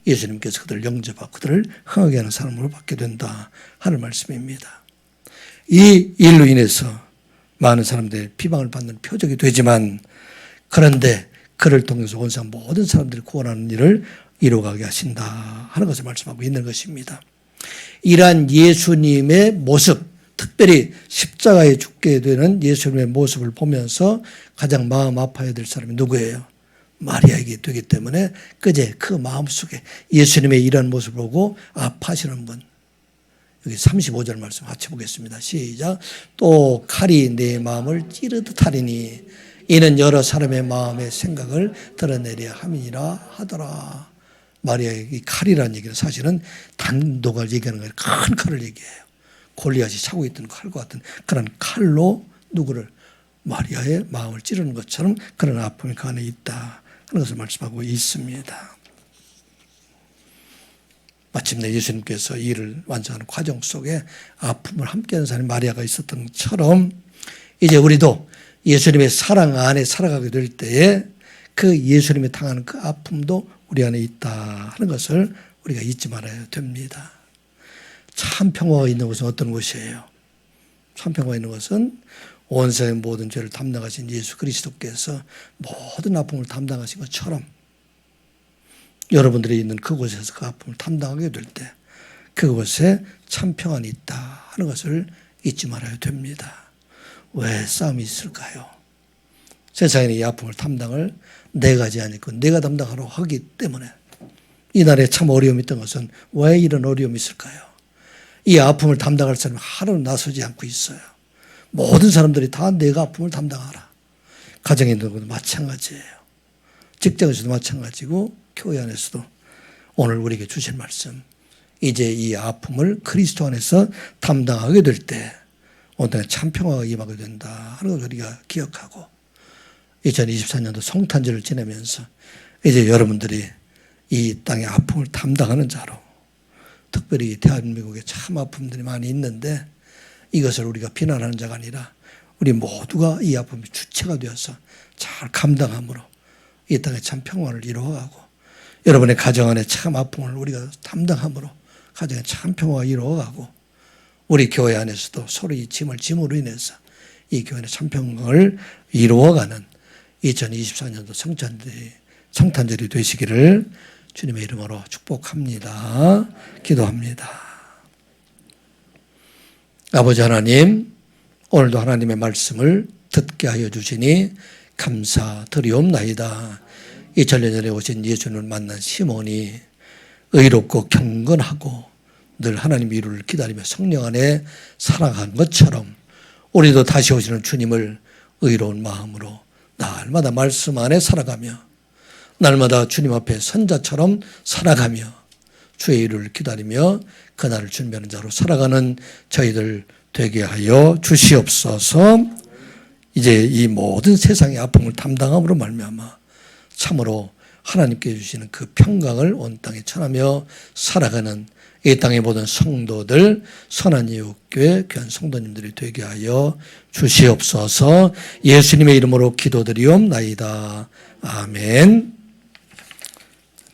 예수님께서 그들을 영접하고 그들을 흥하게 하는 사람으로 받게 된다 하는 말씀입니다. 이 일로 인해서 많은 사람들이 비방을 받는 표적이 되지만, 그런데 그를 통해서 온 세상 모든 사람들을 구원하는 일을 이루어가게 하신다 하는 것을 말씀하고 있는 것입니다. 이러한 예수님의 모습, 특별히 십자가에 죽게 되는 예수님의 모습을 보면서 가장 마음 아파야 될 사람이 누구예요? 마리아이기 되기 때문에 그제 그 마음속에 예수님의 이런 모습을 보고 아파하시는 분, 여기 35절 말씀 같이 보겠습니다. 시작. 또 칼이 내 마음을 찌르듯 하리니 이는 여러 사람의 마음의 생각을 드러내려 함이니라 하더라. 마리아의 이 칼이라는 얘기는 사실은 단독을 얘기하는 거예요. 큰 칼을 얘기해요. 골리앗이 차고 있던 칼과 같은 그런 칼로 누구를, 마리아의 마음을 찌르는 것처럼 그런 아픔이 그 안에 있다 하는 것을 말씀하고 있습니다. 마침내 예수님께서 이 일을 완성하는 과정 속에 아픔을 함께하는 사람이 마리아가 있었던 것처럼, 이제 우리도 예수님의 사랑 안에 살아가게 될 때에 그 예수님이 당하는 그 아픔도 우리 안에 있다 하는 것을 우리가 잊지 말아야 됩니다. 참 평화가 있는 것은 어떤 것이에요? 참 평화가 있는 것은 온 세상의 모든 죄를 담당하신 예수 그리스도께서 모든 아픔을 담당하신 것처럼 여러분들이 있는 그곳에서 그 아픔을 담당하게 될 때 그곳에 참 평안이 있다 하는 것을 잊지 말아야 됩니다. 왜 싸움이 있을까요? 세상에는 이 아픔을 담당을 내가 하지 않고 내가 담당하라고 하기 때문에 이 나라에 참 어려움이 있던 것은 왜 이런 어려움이 있을까요? 이 아픔을 담당할 사람이 하루는 나서지 않고 있어요. 모든 사람들이 다 내가 아픔을 담당하라. 가정에 있는 것도 마찬가지예요. 직장에서도 마찬가지고 교회 안에서도 오늘 우리에게 주신 말씀, 이제 이 아픔을 그리스도 안에서 담당하게 될 때 오늘 참 평화가 임하게 된다 하는 걸 우리가 기억하고 2024년도 성탄절을 지내면서 이제 여러분들이 이 땅의 아픔을 담당하는 자로, 특별히 대한민국에 참 아픔들이 많이 있는데 이것을 우리가 비난하는 자가 아니라 우리 모두가 이 아픔의 주체가 되어서 잘 감당함으로 이 땅에 참 평화를 이루어가고 여러분의 가정 안에 참 아픔을 우리가 담당함으로 가정에 참 평화가 이루어가고 우리 교회 안에서도 서로 이 짐을 짐으로 인해서 이 교회의 참 평화를 이루어가는 2024년도 성탄절이 되시기를 주님의 이름으로 축복합니다. 기도합니다. 아버지 하나님, 오늘도 하나님의 말씀을 듣게 하여 주시니 감사드리옵나이다. 2000년 전에 오신 예수님을 만난 시몬이 의롭고 경건하고 늘 하나님의 이루를 기다리며 성령 안에 살아간 것처럼 우리도 다시 오시는 주님을 의로운 마음으로 날마다 말씀 안에 살아가며 날마다 주님 앞에 선자처럼 살아가며 주의 이루를 기다리며 그날을 준비하는 자로 살아가는 저희들 되게 하여 주시옵소서. 이제 이 모든 세상의 아픔을 담당함으로 말미암아 참으로 하나님께 주시는 그 평강을 온 땅에 전하며 살아가는 이 땅의 모든 성도들, 선한 이웃교회 귀한 성도님들이 되게 하여 주시옵소서. 예수님의 이름으로 기도드리옵나이다. 아멘.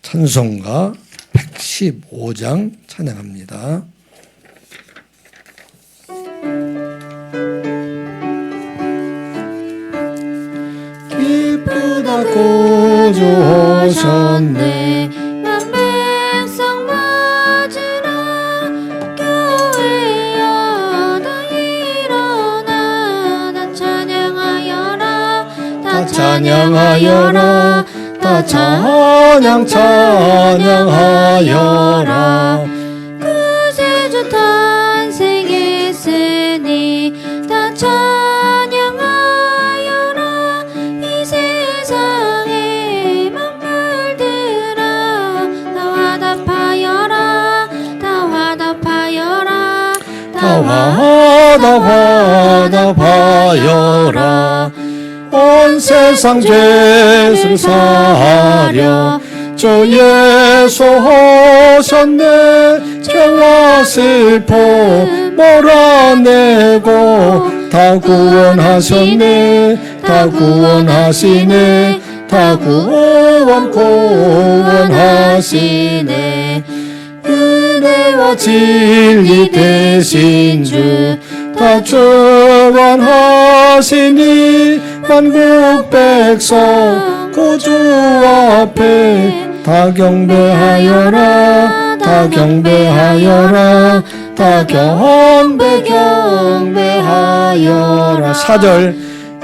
찬송가 115장 찬양합니다. 기쁘다 구주 오셨네. 난 백성 맞으라. 교회여 다 일어나. 다 찬양하여라. 다 찬양하여라. 다 찬양하여라. 구세주 탄생했으니 다 찬양하여라. 이 세상의 만물들아 다 화답하여라. 다 화답하여라. 다 화답하여라. 온 세상 죄를 사하려 저 예수 오셨네. 죄와 슬픔 몰아내고 다 구원하셨네. 다 구원하시네. 다 구원하시네. 은혜와 진리 되신 주 다 주관하시니 만국 백성 구주 앞에 다 경배하여라. 다 경배하여라. 다 경배하여라. 4절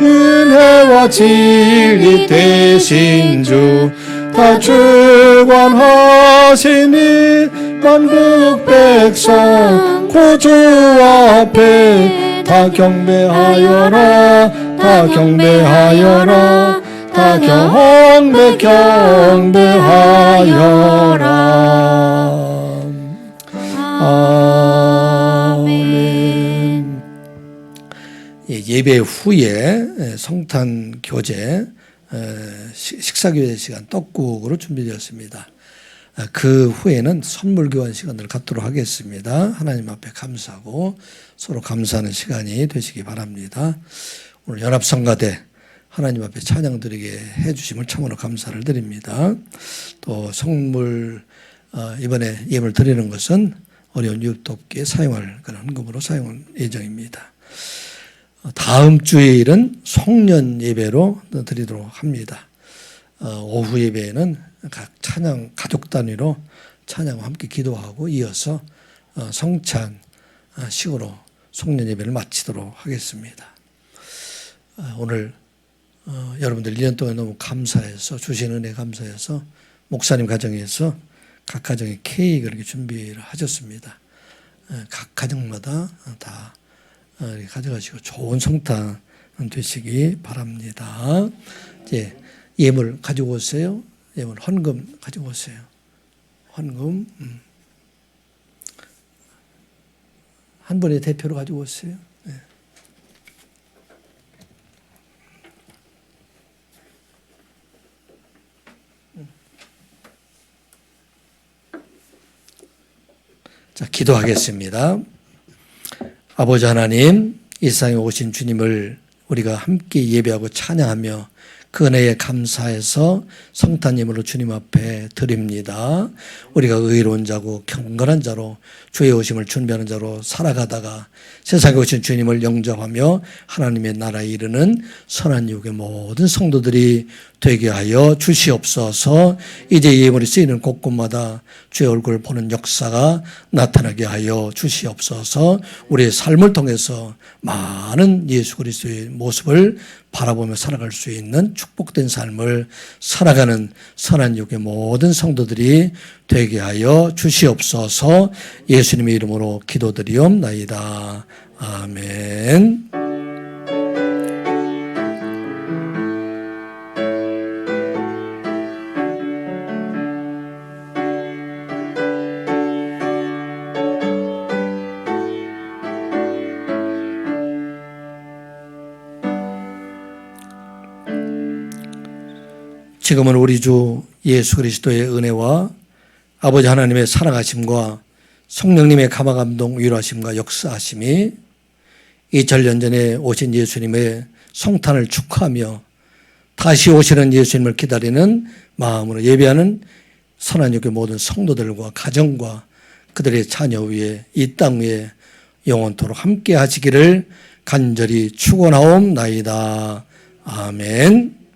은혜와 진리 되신 주 다 주관하시니 만국 백성 구주 앞에 다 경배하여라. 다 경배하여라. 다 경배하여라. 아멘. 예배 후에 성탄 교제 식사 교제 시간 떡국으로 준비되었습니다. 그 후에는 선물 교환 시간을 갖도록 하겠습니다. 하나님 앞에 감사하고 서로 감사하는 시간이 되시기 바랍니다. 오늘 연합성가대 하나님 앞에 찬양 드리게 해주심을 참으로 감사를 드립니다. 또 성물 이번에 예물 드리는 것은 어려운 이웃 돕기에 사용할 그런 헌금으로 사용할 예정입니다. 다음 주일은 송년 예배로 드리도록 합니다. 오후 예배에는 각 찬양 가족 단위로 찬양과 함께 기도하고 이어서 성찬 식으로 송년 예배를 마치도록 하겠습니다. 오늘 여러분들 1년 동안 너무 감사해서 주신 은혜 감사해서 목사님 가정에서 각 가정에 케이크를 이렇게 준비를 하셨습니다. 각 가정마다 다 가져가시고 좋은 성탄 되시기 바랍니다. 이제 예물 가지고 오세요. 예물 헌금 가지고 오세요. 헌금 한 분의 대표로 가지고 오세요. 네. 자, 기도하겠습니다. 아버지 하나님, 이 세상에 오신 주님을 우리가 함께 예배하고 찬양하며 그 은혜에 감사해서 성탄 예물로 주님 앞에 드립니다. 우리가 의로운 자고 경건한 자로 주의 오심을 준비하는 자로 살아가다가 세상에 오신 주님을 영접하며 하나님의 나라에 이르는 선한 이웃의 모든 성도들이 되게 하여 주시옵소서. 이제 예물이 쓰이는 곳곳마다 주의 얼굴을 보는 역사가 나타나게 하여 주시옵소서. 우리의 삶을 통해서 많은 예수 그리스도의 모습을 바라보며 살아갈 수 있는 축복된 삶을 살아가는 선한 육의 모든 성도들이 되게 하여 주시옵소서. 예수님의 이름으로 기도드리옵나이다. 아멘. 지금은 우리 주 예수 그리스도의 은혜와 아버지 하나님의 살아가심과 성령님의 감화감동 위로하심과 역사하심이 2000년 전에 오신 예수님의 성탄을 축하하며 다시 오시는 예수님을 기다리는 마음으로 예배하는 선한 육의 모든 성도들과 가정과 그들의 자녀 위에 이 땅 위에 영원토록 함께 하시기를 간절히 축원하옵나이다. 아멘.